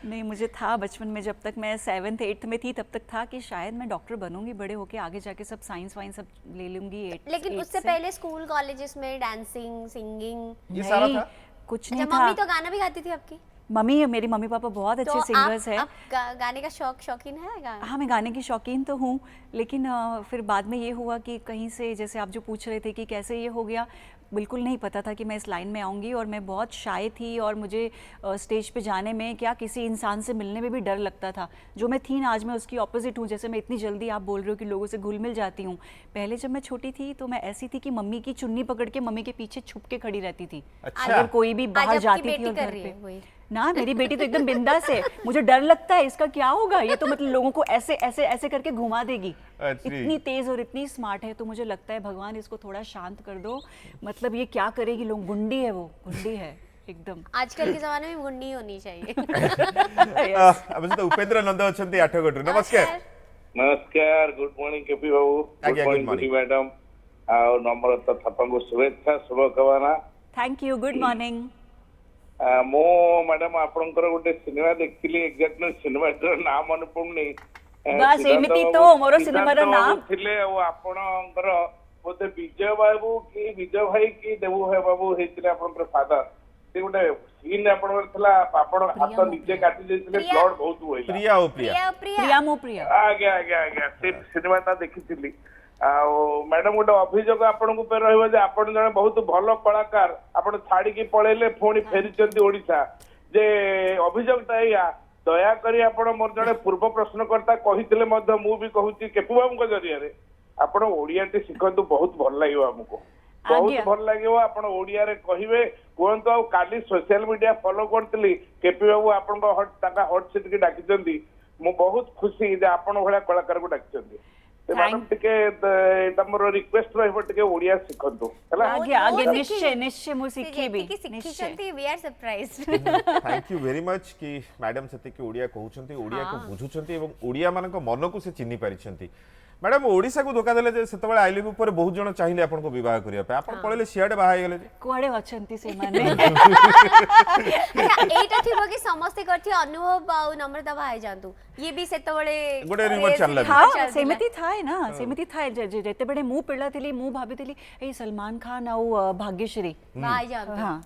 नहीं मुझे था बचपन में, जब तक मैं 7th 8th में थी तब तक था कि शायद मैं डॉक्टर बनूंगी बड़े होके, आगे जाके सब साइंस वाइंस सब ले लूंगी। लेकिन उससे पहले स्कूल कॉलेजेस में डांसिंग, सिंगिंग? ये सारा था? कुछ अच्छा, नहीं मम्मी था। तो गाना भी गाती थी आपकी? मेरी मम्मी पापा बहुत अच्छे तो सिंगर्स हैं। आप गाने का शौकीन है गाना? हाँ मैं गाने की शौकीन तो हूँ, लेकिन फिर बाद में ये हुआ कि कहीं से, जैसे आप जो पूछ रहे थे कि कैसे ये हो गया, बिल्कुल नहीं पता था कि मैं इस लाइन में आऊँगी। और मैं बहुत शाय थी और मुझे स्टेज पे जाने में, क्या किसी इंसान से मिलने में भी डर लगता था। जो मैं थी ना, आज मैं उसकी ऑपोजिट हूँ। जैसे मैं इतनी जल्दी, आप बोल रहे हो कि लोगों से घुल मिल जाती हूँ, पहले जब मैं छोटी थी तो मैं ऐसी थी कि मम्मी की चुन्नी पकड़ के मम्मी के पीछे छुप के खड़ी रहती थी। अच्छा। अगर कोई भी आज बाहर आपकी जाती थी बेटी और कर घर रही पे, है वही? ना मेरी बेटी तो एकदम बिंदास है। मुझे डर लगता है इसका क्या होगा, ये तो मतलब लोगों को ऐसे ऐसे ऐसे करके घुमा देगी। अच्छी। इतनी तेज और इतनी स्मार्ट है, तो मुझे लगता है भगवान इसको थोड़ा शांत कर दो। मतलब ये क्या करेगी, लोग, गुंडी है, वो गुंडी है एकदम। आजकल के जमाने में गुंडी होनी चाहिए। अब तो उपेंद्र नंद अछंती आठगढ़। नमस्कार। नमस्कार, गुड मॉर्निंग केपी बाबू, आज्ञा, गुड good मॉर्निंग morning. गुडी मैडम और नम्रता थापाଙ୍କୁ शुभेच्छा शुभकामना। Thank you, good morning. मो मैडम आपनकर गोटे सिनेमा देखिली, एग्जैक्टली सिनेमाटर नाम मन पड़ुनी। बस एमिति तो मोर सिनेमार नाम थिले ओ आपनकर बोते विजय बाबू की विजय भाई की देवू भाई बाबू हेतिले आपनकर फादर। से गोटे सीन आपनकर थला, आपन हाथ नीचे काटी देथिले, ब्लड बहुत होइला। प्रिया ओ प्रिया। प्रिया मो प्रिया। आज्ञा आज्ञा आज्ञा से सिनेमाटा देखिथिली। मैडम गोटे अभियोग आपन पे रहिबो जे आपन जने बहुत भल कलाकार, आपन छाड़ी की पळेले पुणी फेरिचंती ओडिसा। जे अभियोगटा या दया करी आपन मोर जने पूर्व प्रश्नकर्ता कहिथिले मध्य मु भी कहूची केपू बाबूଙ୍କ जरिया रे आपन ओडियाटी शिखंतु, बहुत भल लागियो हमको, बहुत आज्ञा। भल लागियो। आपन ओडिया रे कहिबे कोहंतो। आ काली सोशल मीडिया फॉलो करतली, केपी बाबू आपन हट ताका हट सीट की डाकिचंती। मु बहुत खुशी जे आपन भला कलाकार को डाकिचंती। मैडम टिके तमरो रिक्वेस्ट रहबो टिके ओडिया शिखंतु हला। आगे निश्चय निश्चय मु सीखीबी निश्चय। We are surprised. Thank you very much कि मैडम से ओडिया कहउछंती, ओडिया को बुझुछंती एवं ओडिया मानक मन को से चिन्नी पारिछंती। मैडम ओडिसा को धोखा देले जे सेतबेले आई लिव ऊपर बहुत जण चाहिले आपन को विवाह करिया पे, आपन पळेले सियाडे बाहाय गेले जे कुआडे अछंती से माने। एटा थिबो कि समस्त करथि अनुभव आ नम्रता भाई जानतु, ये भी सेतबेले गोटे रिमोट चलला। हाँ सेमिति थाए ना, सेमिति थाए। जेते बड़े मु पिला थिली, मु भाभी थिली ए सलमान खान आउ भाग्यश्री। भाई जानतु। हाँ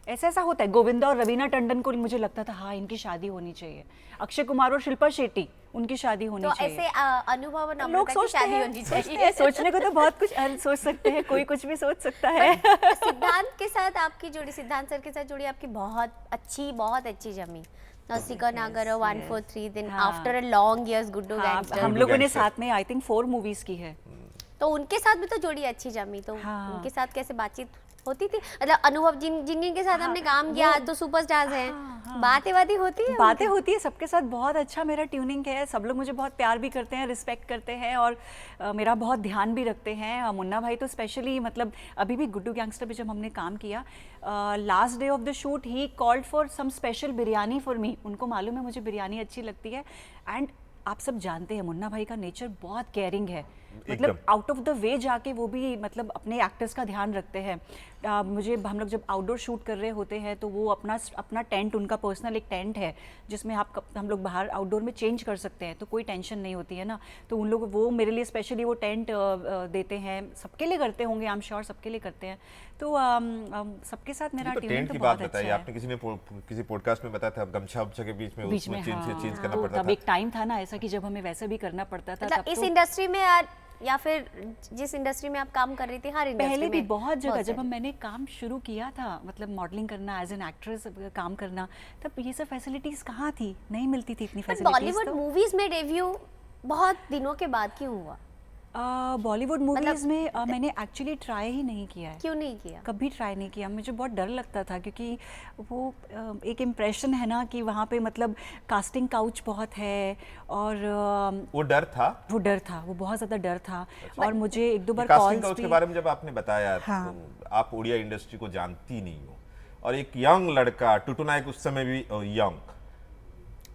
ऐसा होता है। गोविंदा और रवीना टंडन को मुझे लगता था हाँ इनकी शादी होनी चाहिए, अक्षय कुमार और शिल्पा शेट्टी उनकी शादी होनी तो चाहिए। ऐसे अनुभव और लोग नम्रता की सोचते शादी हैं, होनी सोचते चाहिए। हैं, सोचने को तो बहुत कुछ सोच सकते हैं, कोई कुछ भी सोच सकता है। सिद्धांत के साथ आपकी जोड़ी, सिद्धांत सर के साथ जोड़ी आपकी बहुत अच्छी जमी। नौसी का नागर 143 दिन हाँ। After a long years Guddu हाँ, गैंगस्टर। हम लोगों ने गैंगस्टर। साथ में आई थिंक 4 मूवीज की है। तो उनके साथ भी तो जोड़ी अच्छी जमी, तो हाँ। उनके साथ कैसे बातचीत होती थी? मतलब अनुभव जिन के साथ हमने काम किया आज तो सुपरस्टार्स हैं, बातें होती है बातें होती है सबके साथ, बहुत अच्छा मेरा ट्यूनिंग है, सब लोग मुझे बहुत प्यार भी करते हैं, रिस्पेक्ट करते हैं और मेरा बहुत ध्यान भी रखते हैं। मुन्ना भाई तो स्पेशली, मतलब अभी भी गुड्डू गैंगस्टर पे जब हमने काम किया, last day of the shoot he called for some special biryani for me. उनको मालूम है मुझे बिरयानी अच्छी लगती है, एंड आप सब जानते हैं मुन्ना भाई का नेचर बहुत केयरिंग है, मतलब आउट ऑफ द वे जाके वो भी मतलब अपने एक्टर्स का ध्यान रखते हैं। मुझे, हम लोग जब आउटडोर शूट कर रहे होते हैं तो वो अपना टेंट, उनका पर्सनल एक टेंट है जिसमें हम लोग बाहर आउटडोर में चेंज कर सकते हैं, तो कोई टेंशन नहीं होती है ना। तो उन लोग वो मेरे लिए स्पेशली वो टेंट देते हैं, सबके लिए करते होंगे, आई एम श्योर सबके लिए करते हैं। तो सबके साथ मेरा तो ट्यूनिंग टेंट तो की बहुत बात अच्छा बताइए है। आपने, किसी पॉडकास्ट में बताया था गमछा उमछा के बीच में बीच में उसमें चेंज करना तो पड़ता तब था। एक टाइम था ना ऐसा कि जब हमें वैसे भी करना पड़ता था। मतलब तब इस तो इंडस्ट्री में या फिर जिस इंडस्ट्री में आप काम कर रही थी, हर इंडस्ट्री पहले भी में बहुत जगह जब सारी। मैंने काम शुरू किया था, मतलब मॉडलिंग करना, एज एन एक्ट्रेस काम करना, तब ये सब फैसिलिटीज कहाँ थी, नहीं मिलती थी इतनी बट फैसिलिटीज। बॉलीवुड मूवीज में डेब्यू बहुत दिनों के बाद क्यों हुआ? बॉलीवुड मूवीज में मैंने एक्चुअली ट्राई ही नहीं किया है, क्यों नहीं किया? कभी ट्राई नहीं किया। मुझे बहुत डर लगता था क्योंकि वो एक इम्प्रेशन है ना कि वहाँ पे मतलब कास्टिंग काउच बहुत है, और वो डर था, वो डर था, वो बहुत ज़्यादा डर था। और मुझे एक दो बार कास्टिंग कॉल्स काउच भी, के बारे में जब आपने बताया हाँ। तो आप उड़िया इंडस्ट्री को जानती नहीं हो, और एक यंग लड़का, टुटू नायक उस समय भी यंग,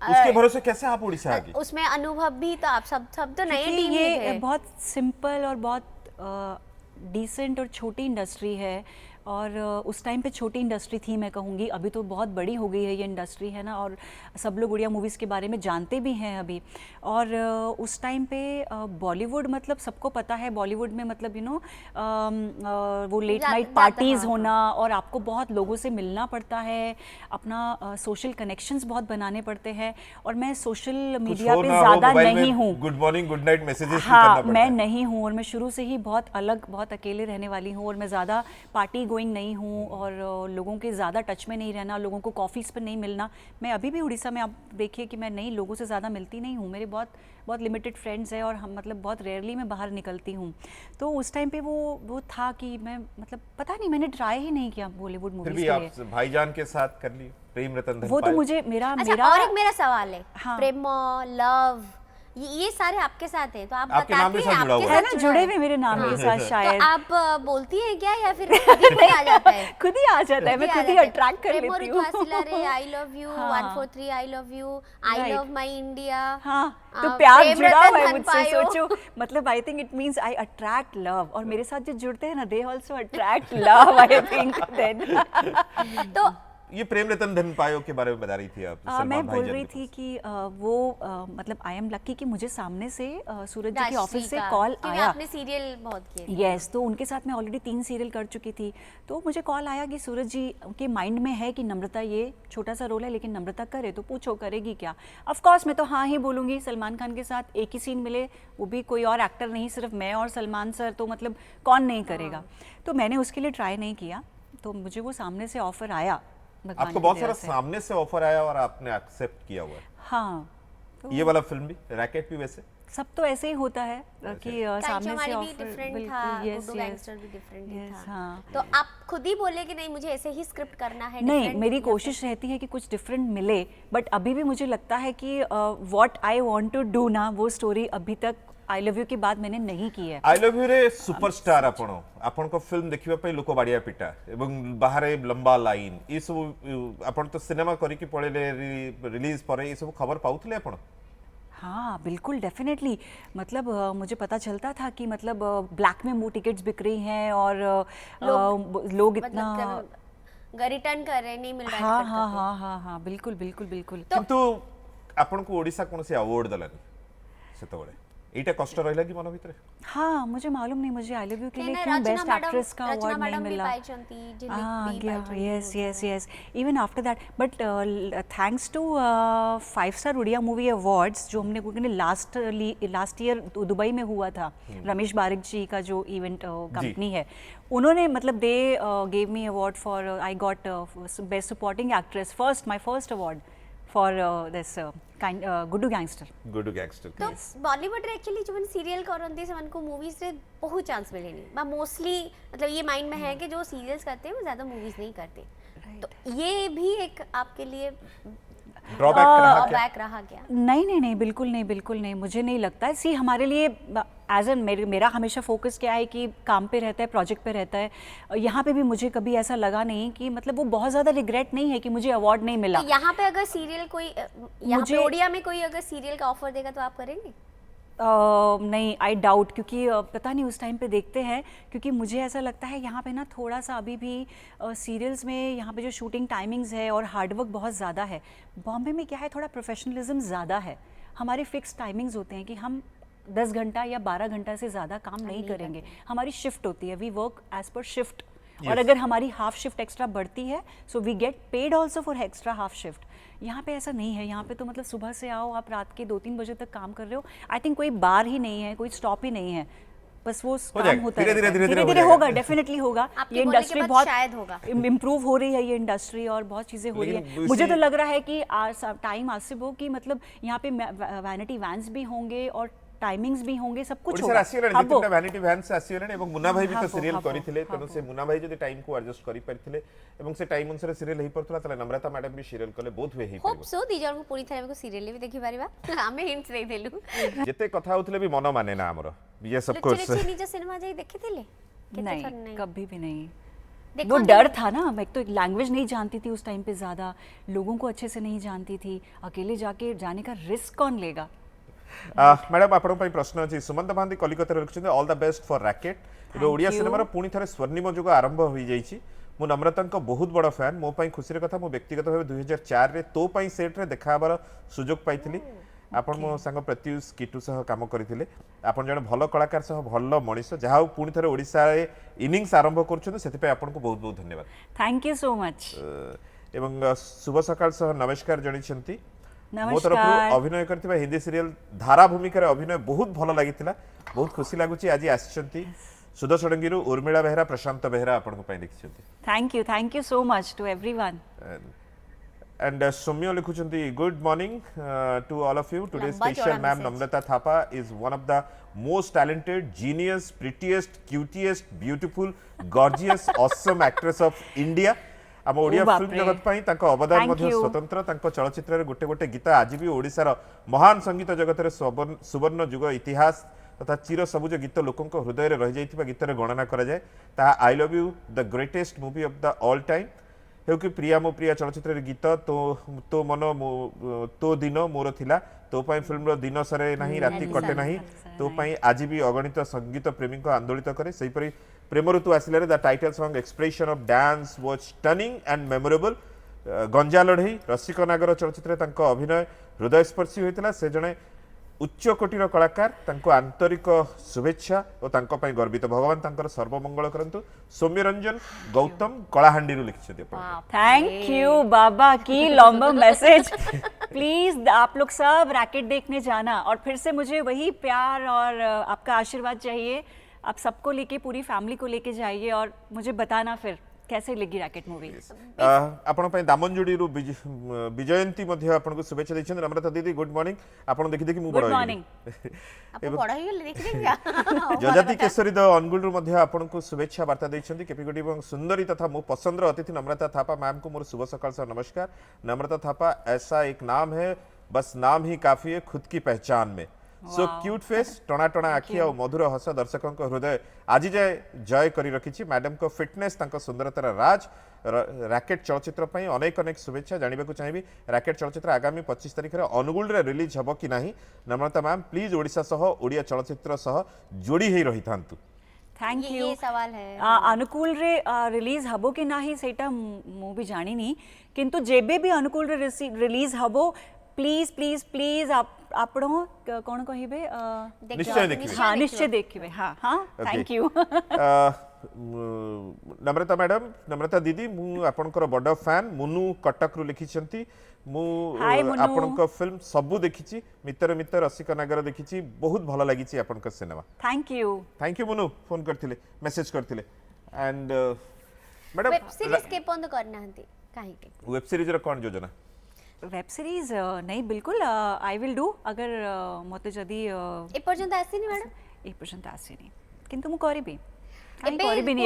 उसके भरोसे कैसे आप उड़ीसा आ गई? उसमें अनुभव भी तो, आप सब तो नए क्योंकि टीम ही ये थे। बहुत सिंपल और बहुत डिसेंट और छोटी इंडस्ट्री है, और उस टाइम पे छोटी इंडस्ट्री थी मैं कहूँगी, अभी तो बहुत बड़ी हो गई है ये इंडस्ट्री, है ना, और सब लोग उड़िया मूवीज़ के बारे में जानते भी हैं अभी। और उस टाइम पे बॉलीवुड, मतलब सबको पता है बॉलीवुड में, मतलब वो लेट नाइट पार्टीज़ होना, और आपको बहुत लोगों से मिलना पड़ता है, अपना सोशल कनेक्शंस बहुत बनाने पड़ते हैं, और मैं सोशल मीडिया पे ज़्यादा नहीं हूँ। Good morning good night messages भी हाँ, करना पड़ता मैं है। नहीं हूँ, और मैं शुरू से ही बहुत अलग, बहुत अकेले रहने वाली हूँ, और मैं ज़्यादा पार्टी गोइंग नहीं हूँ, और लोगों के ज़्यादा टच में नहीं रहना, लोगों को कॉफ़ीज़ पर नहीं मिलना। मैं अभी भी उड़ीसा में, आप देखिए कि मैं नई लोगों से ज़्यादा मिलती नहीं हूँ, मेरे बहुत बहुत लिमिटेड फ्रेंड्स हैं, और हम मतलब बहुत रेयरली मैं बाहर निकलती हूँ। तो उस टाइम पे वो था कि मैं, मतलब पता नहीं, मैंने ट्राई ही नहीं किया बॉलीवुड फिर मूवीज़ भी के आप लिए। भाईजान के साथ कर ली, प्रेम रतन धन वो तो पायो। मुझे मेरा अच्छा, और एक मेरा सवाल है, हाँ। प्रेम, लव, ये सारे आपके साथ हैं, तो आप आपके नाम के बताती हैं, साथ जुड़ा आपके हुआ है साथ ना, जुड़ा जुड़े है। हुए मेरे नाम के साथ तो शायद। आप बोलती हैं क्या, या फिर खुद ही आ जाता है? खुद ही आ जाता है, मैं खुद ही अट्रैक्ट कर लेती हूँ। आई लव यू, हाँ। 143 आई love you, I Right. Love my India. हाँ, तो प्यार प्रेम जुड़ा रतन हुआ है धन मुझसे, पायो। सोचो, मतलब I think it means I attract love, और मेरे साथ जो जुड़ते हैं ना, they also attract love, I think then. तो ये प्रेम रतन धन पायो के बारे में बता रही थी आप, सलमान मैं बोल भाईजान रही के थी पास। कि वो मतलब आई एम लकी कि मुझे सामने से सूरज जी के ऑफिस से राशि का, कॉल क्योंकि आया। आपने सीरियल बहुत किए। यस, तो उनके साथ मैं ऑलरेडी 3 सीरियल कर चुकी थी, तो मुझे कॉल आया कि सूरज जी के माइंड में है कि नम्रता, ये छोटा सा रोल है लेकिन नम्रता करे, तो पूछो करेगी क्या। ऑफ कोर्स मैं तो हाँ ही बोलूँगी, सलमान खान के साथ एक ही सीन मिले, वो भी कोई और एक्टर नहीं, सिर्फ मैं और सलमान सर, तो मतलब कौन नहीं करेगा। तो मैंने उसके लिए ट्राई नहीं किया, तो मुझे वो सामने से ऑफर आया, भगवान आपको की बहुत दया सारा से। सामने से ऑफर आया और आपने एक्सेप्ट किया हुआ है। हाँ, तो ये वाला फिल्म भी, रैकेट भी वैसे सब तो ऐसे ही होता है कि सामने से भी ऑफर, डिफरेंट था, गुड्डू गैंगस्टर भी डिफरेंट ही यस, था। हाँ। तो आप खुद ही बोले कि नहीं, मुझे ऐसे ही स्क्रिप्ट करना है? नहीं, different, मेरी या कोशिश रहती है कि कुछ डिफरेंट मिले, बट अभी भी मुझे लगता है कि what I want to do ना, वो स्टोरी अभी तक आई लव यू के बाद मैंने नहीं की है। आई लव यू रे सुपरस्टार आपण को फिल्म देखिबा पे लोक बाड़िया पिटा एवं बाहर लंबा लाइन, ये सब आपण तो सिनेमा करी कि पड़े रिलीज पर ये सब खबर पाउथले आपण? हाँ बिल्कुल, डेफिनेटली, मतलब मुझे पता चलता था कि मतलब ब्लैक में वो टिकट्स बिक रही हैं, और लोग इतना, मतलब रिटर्न कर रहे, नहीं मिल रहा है हाँ ticket हाँ तो। हाँ हाँ हाँ, बिल्कुल बिल्कुल बिल्कुल। किंतु आपण को ओडिसा कोन से अवार्ड दलानी सेतबळे? एटा कष्ट रहला कि मन भितर हाँ मुझे मालूम नहीं, मुझे आई लव यू के लिए कहना क्यों रचना बेस्ट मैडम- एक्ट्रेस का रचना अवार्ड नहीं मैडम भी मिला। पाइछंती, दिलीप भी yeah, पाइछंती yes, yes. Even after that, but thanks to 5-star Odia movie awards जो हमने लास्ट ईयर दुबई में हुआ था, रमेश बारिक जी का जो इवेंट कंपनी है, उन्होंने मतलब they gave me award for, I got best supporting actress, my first award for this Guddu gangster. Good gangster तो बॉलीवुड रे एक्चुअली जो सीरियल करते से को मूवीज रे बहुत चांस मिले नहीं, बा मोस्टली मतलब ये माइंड में है कि जो सीरियल्स करते हैं वो ज्यादा मूवीज नहीं करते, तो ये भी एक आपके लिए ड्रॉबैक रहा क्या? बैक रहा क्या? नहीं, बिल्कुल नहीं, मुझे नहीं लगता है। सी हमारे लिए एज एन मेरा हमेशा फोकस क्या है कि काम पे रहता है, प्रोजेक्ट पे रहता है। यहाँ पे भी मुझे कभी ऐसा लगा नहीं कि मतलब वो बहुत ज़्यादा रिग्रेट नहीं है कि मुझे अवार्ड नहीं मिला। तो यहाँ पे अगर सीरियल कोई यहाँ पे ओडिया में कोई अगर सीरियल का ऑफर देगा तो आप करेंगे? नहीं, आई डाउट, क्योंकि पता नहीं उस टाइम पे देखते हैं, क्योंकि मुझे ऐसा लगता है यहाँ पे ना थोड़ा सा अभी भी सीरियल्स में यहाँ पे जो शूटिंग टाइमिंग्स है और हार्डवर्क बहुत ज़्यादा है। बॉम्बे में क्या है, थोड़ा प्रोफेशनलिज्म ज़्यादा है, हमारे फिक्स टाइमिंग्स होते हैं कि हम 10 घंटा या 12 घंटा से ज़्यादा काम नहीं करेंगे, हमारी शिफ्ट होती है, we work as per shift. और अगर हमारी हाफ शिफ्ट एक्स्ट्रा बढ़ती है so we get paid also for extra half shift. यहाँ पे ऐसा नहीं है, यहाँ पे तो मतलब सुबह से आओ, आप रात के 2-3 बजे तक काम कर रहे हो। आई थिंक कोई बार ही नहीं है, कोई स्टॉप ही नहीं है, बस वो काम होता है, धीरे-धीरे होगा, डेफिनेटली होगा। ये इंडस्ट्री बहुत शायद होगा, इम्प्रूव हो रही है ये इंडस्ट्री, और बहुत चीज़ें हो रही है। मुझे तो लग रहा है कि टाइम आसिब हो कि मतलब यहाँ पे वैनिटी वैन्स भी होंगे और टाइमिंग्स भी होंगे, सब कुछ होगा। अब वैनिटी वैन से आसीगलानी एवं मुन्ना भाई भी तो सीरियल करिथिले, तनो से मुन्ना भाई जदी टाइम को एडजस्ट करि परिथिले एवं से टाइम अनुसार सीरियल ही परतला, तले नम्रता मैडम भी सीरियल कले बहुत वे ही होप सो दी जन को पूरी तरह को सीरियल भी देखि परिबा, हमें हिंट्स दे देलु। जेते कथा होतले भी मन माने ना हमरो ये सब कोर्स निज सिनेमा जाई देखिथिले? नहीं, कभी भी नहीं। वो डर था ना, मैं तो लैंग्वेज नहीं जानती थी उस टाइम पे, ज़्यादा लोगों को अच्छे से नहीं जानती थी, अकेले जाने का रिस्क कौन लेगा। मैडम आपण पई प्रश्न अछि, सुमंत महांती कलिकता रखछन, all the best for racket. एबे ओडिया सिनेमा रो पुनी थरे स्वर्णिम जुग आरंभ होई जाईछि। मु नम्रता को बहुत बड़ फैन, मो पई खुशी रे कथा, मो व्यक्तिगत भाबे 2004 रे तो पई सेट रे देखाबार सुजोग पाइथिली। आपण मो संग प्रत्युष किटु सह काम करिथिले, आपण जण भलो कलाकार सह भलो मनिष, जहा पुनी थरे ओडिसा रे इनिंग्स आरंभ करछन, सेति पे आपण को बहुत बहुत धन्यवाद। Thank you so much. एवं शुभ सकाळ सह नमस्कार जणिछंती। मो नमस्कार। तरफ अभिनय करथिबा हिंदी सीरियल धारा भूमिका रे अभिनय बहुत भलो लागितिला, बहुत खुशी लागुची। आज आछंती सुधा षडंगीरु उर्मिला बेहरा, प्रशांत बेहरा आपण को पई लिखिछंती। Thank you so much to everyone. And Somyo लिखुचंती, good morning to all of you. Today special ma'am Namrata Thapa is one of the most talented, genius, prettiest, cutest, beautiful, gorgeous, awesome actress of India. आम ओडिया फिल्म जगत पई तांको अवदान मध्ये स्वतंत्र। तांको चलचित्र रे गोटे गोटे गीत आज भी ओडिसा रो महान संगीत जगत रे सुवर्ण युग इतिहास तथा चिर सबुज गीत लोकन को हृदय रे रह जाइतिबा गीत रे गणना करा जाए। ता आई love you the greatest movie of the all time हेउ कि प्रिया मो प्रिया चलचित्र रे गीत तो मन तो दिन मोर थिला, तो पई फिल्म रो दिन सरे नाही, राति कटे नाही, तो पई आज भी अगणित संगीत प्रेमी को आंदोलित करे। सही परी प्रेम ऋतु आसिले the title song expression of dance was stunning and memorable. गंजा लढ़ई रसिक नागर चलचित्र तांको अभिनय हृदयस्पर्शी होइतिला। से जणे उच्च कोटीर कलाकार, तांको आंतरिक शुभेच्छा और तांको पई गर्वित। भगवान तांकर सर्वमंगल करंतु। सौम्य रंजन गौतम कलाहांडी रु लिखिछथि अपन। थैंक यू बाबा, की लंबा मैसेज। प्लीज आप लोग सब रैकेट देखने जाना, और फिर से मुझे वही प्यार और आपका आशीर्वाद चाहिए। आप सबको लेके, पूरी फैमिली को लेके जाइए और मुझे बताना फिर कैसे लगी रैकेट मूवी। आपण पई दामनजुडी रु विजयंती मध्ये आपण को शुभेच्छा दैछन। नम्रता दीदी गुड मॉर्निंग। आपण देखि देखि मु बड़ गुड मॉर्निंग। आप बड़ हो गेल देख देख। जजाति केसरी द अनगुल रु मध्ये आपण को शुभेच्छा वार्ता दैछन। केपीगोडी एवं सुंदरी तथा मो पसंद अतिथि नम्रता थापा मैम को मोर शुभ सकाळ से नमस्कार। नम्रता थापा ऐसा एक नाम है, बस नाम ही काफी है खुद की पहचान में। सो क्यूट फेस, टणा टणा आखि और मधुर हस दर्शकों को हृदय आज जाए जय करी रखिछि। मैडम को फिटनेस, तांको सुंदरतार राज। रैकेट चलचित्र पई अनेक अनेक शुभेच्छा। जानिबा को चाहिबी रैकेट चलचित्र आगामी 25 तारिख रे अनुगुल रे रिलीज हबो कि नाही। नम्रता मैम प्लीज ओडिसा सह ओडिया चलचित्र सह जोड़ी हेई रही थांतु। Thank you. ये सवाल है अनुकूल रे रिलीज हबो कि नाही सेटा मु भी जानी नहीं, किंतु जेबे भी अनुकूल रे रिलीज हबो प्लीज प्लीज प्लीज आपण कौन कहिबे निश्चय देखिए। हाँ निश्चय देखिए। हाँ हाँ थैंक यू। नम्रता मैडम, नम्रता दीदी, मु आपनकर बड़ फैन मुनु कटक रु लिखिछंती। मु Hi, मुनु। आपनकर फिल्म सबु देखिछि, मित्र मित्र रसिका नगर देखिछि, बहुत भल लागिछि आपनकर cinema. Thank you Munu, phone करथिले, मेसेज करथिले। एंड मैडम वेब सीरीज के बंद करना हंती काहे के वेब सीरीज रो कोन योजना? वेब सीरीज नहीं बिल्कुल आई विल डू अगर मते जदी ए पर्यंत आसीनी मैडम ए पर्यंत आसीनी किंतु मु करिबी एबे करिबी नहीं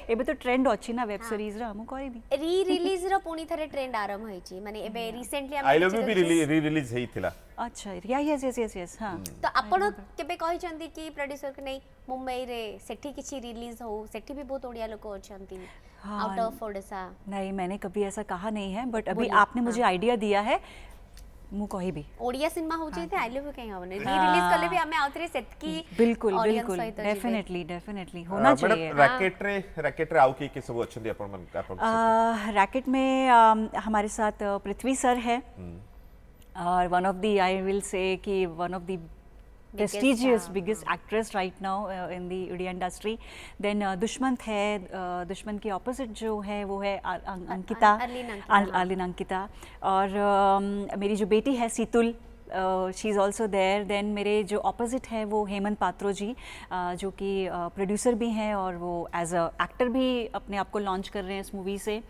एबे तो ट्रेंड अछि ना वेब सीरीज रा मु करिबी री रिलीज रो पुनी थरे ट्रेंड आरंभ होईची माने एबे रिसेंटली आई लव यू भी री रिलीज हेइथिला। अच्छा यस यस यस यस हां तो आपण केबे कहि चंदी कि प्रोड्यूसर के नहीं मुंबई रे सेठी किछि रिलीज हो सेठी भी बहुत ओडिया लोक अछंती आउट ऑफ ओडिसा। नहीं मैंने कभी ऐसा कहा नहीं है बट अभी आपने मुझे आइडिया दिया है मु कहिबी ओडिया सिनेमा होची थे आई लव यू कहीं होने री रिलीज करले भी हमें आउतरे सेटकी बिल्कुल बिल्कुल डेफिनेटली होना चाहिए। मैडम रैकेट रे आउ के सब अछंती अपन रैकेट में हमारे साथ पृथ्वी सर है और one of the I will say कि one of the prestigious biggest actress right now in the India industry. Then दुश्मन है, दुश्मन के opposite जो है वो है अंकिता, अर्लिन अंकिता और मेरी जो बेटी है Situl she is also there. Then मेरे जो ऑपोजिट है वो हेमंत पात्रो जी जो कि प्रोड्यूसर भी हैं और वो एज अ एक्टर भी अपने आप को लॉन्च कर रहे हैं इस मूवी से।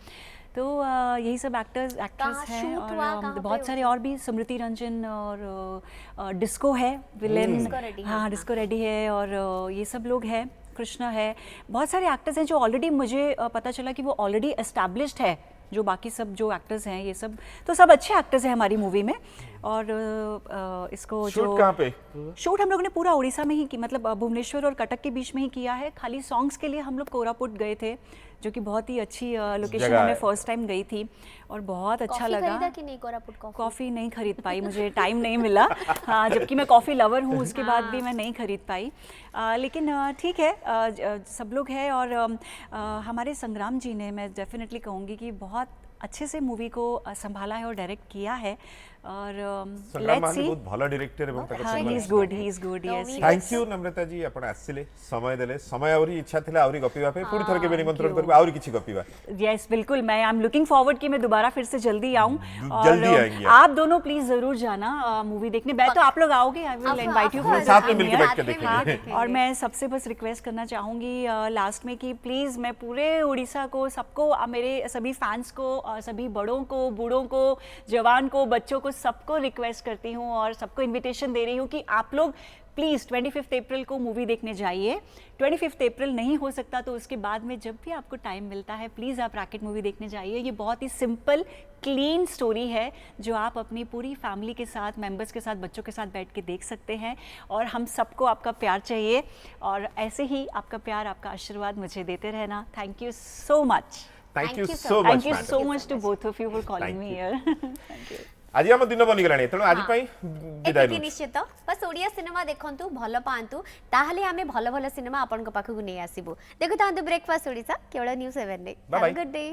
तो यही सब एक्टर्स एक्ट्रेस हैं और बहुत सारे और भी, स्मृति रंजन और डिस्को है विलेन, हाँ डिस्को रेड्डी है और ये सब लोग हैं, कृष्णा है, बहुत सारे एक्टर्स हैं जो ऑलरेडी मुझे पता चला कि वो ऑलरेडी एस्टैब्लिश्ड है। जो बाकी सब जो एक्टर्स हैं ये सब तो सब अच्छे एक्टर्स हैं हमारी मूवी में। और इसको शूट कहाँ पे? शूट हम लोगों ने पूरा उड़ीसा में ही की, मतलब भुवनेश्वर और कटक के बीच में ही किया है। खाली सॉन्ग्स के लिए हम लोग कोरापुट गए थे जो कि बहुत ही अच्छी लोकेशन हमें फर्स्ट टाइम गई थी और बहुत अच्छा लगा। खरीदा कि नहीं कोरापुट कॉफ़ी नहीं खरीद पाई, मुझे टाइम नहीं मिला। हाँ जबकि मैं कॉफ़ी लवर हूँ उसके बाद भी मैं नहीं खरीद पाई। लेकिन ठीक है सब लोग हैं और हमारे संग्राम जी ने, मैं डेफिनेटली कहूँगी कि बहुत अच्छे से मूवी को संभाला है और डायरेक्ट किया है और लेट्स सी। बहुत भलो डायरेक्टर है बहुत हाँ he is good yes. Thank you Namrata ji आपण आसिले समय देले, समय और इच्छा थिला और गपिबा पे पूरी थर के बेनी निमंत्रण करबा और किछि गपिबा। यस बिल्कुल, मैं आई एम लुकिंग फॉरवर्ड कि मैं दोबारा फिर से जल्दी आऊं जल्दी और आएंगे आप दोनों प्लीज जरूर जाना मूवी देखने। मैं तो आप लोग आओगे, आई विल इनवाइट यू साथ में मिलकर बैठ के देखेंगे। और मैं सबसे बस रिक्वेस्ट करना चाहूँगी लास्ट में कि प्लीज़ मैं पूरे उड़ीसा को, सबको, मेरे सभी फैंस को, सभी बड़ों को, बूढ़ों को, जवान को, बच्चों को, सबको रिक्वेस्ट करती हूँ और सबको इनविटेशन दे रही हूँ कि आप लोग प्लीज़ 25 अप्रैल को मूवी देखने जाइए। 25 अप्रैल नहीं हो सकता तो उसके बाद में जब भी आपको टाइम मिलता है प्लीज़ आप रैकेट मूवी देखने जाइए। ये बहुत ही सिंपल क्लीन स्टोरी है जो आप अपनी पूरी फैमिली के साथ, मेंबर्स के साथ, बच्चों के साथ बैठ के देख सकते हैं और हम सबको आपका प्यार चाहिए और ऐसे ही आपका प्यार, आपका आशीर्वाद मुझे देते रहना। Thank you so much. Thank you so much to both of you for calling me here. Thank you. आज हम दिन बनी गलानी तेणु आज पई विदाय एतिकी निश्चित बस ओडिया सिनेमा देखंतु, भल पांतु, ताहले हमें भल भल सिनेमा आपन को पाखु नै आसीबु। देखु तांतु ब्रेकफास्ट ओडिसा केवल न्यूज़ 7 रे। Have a good day.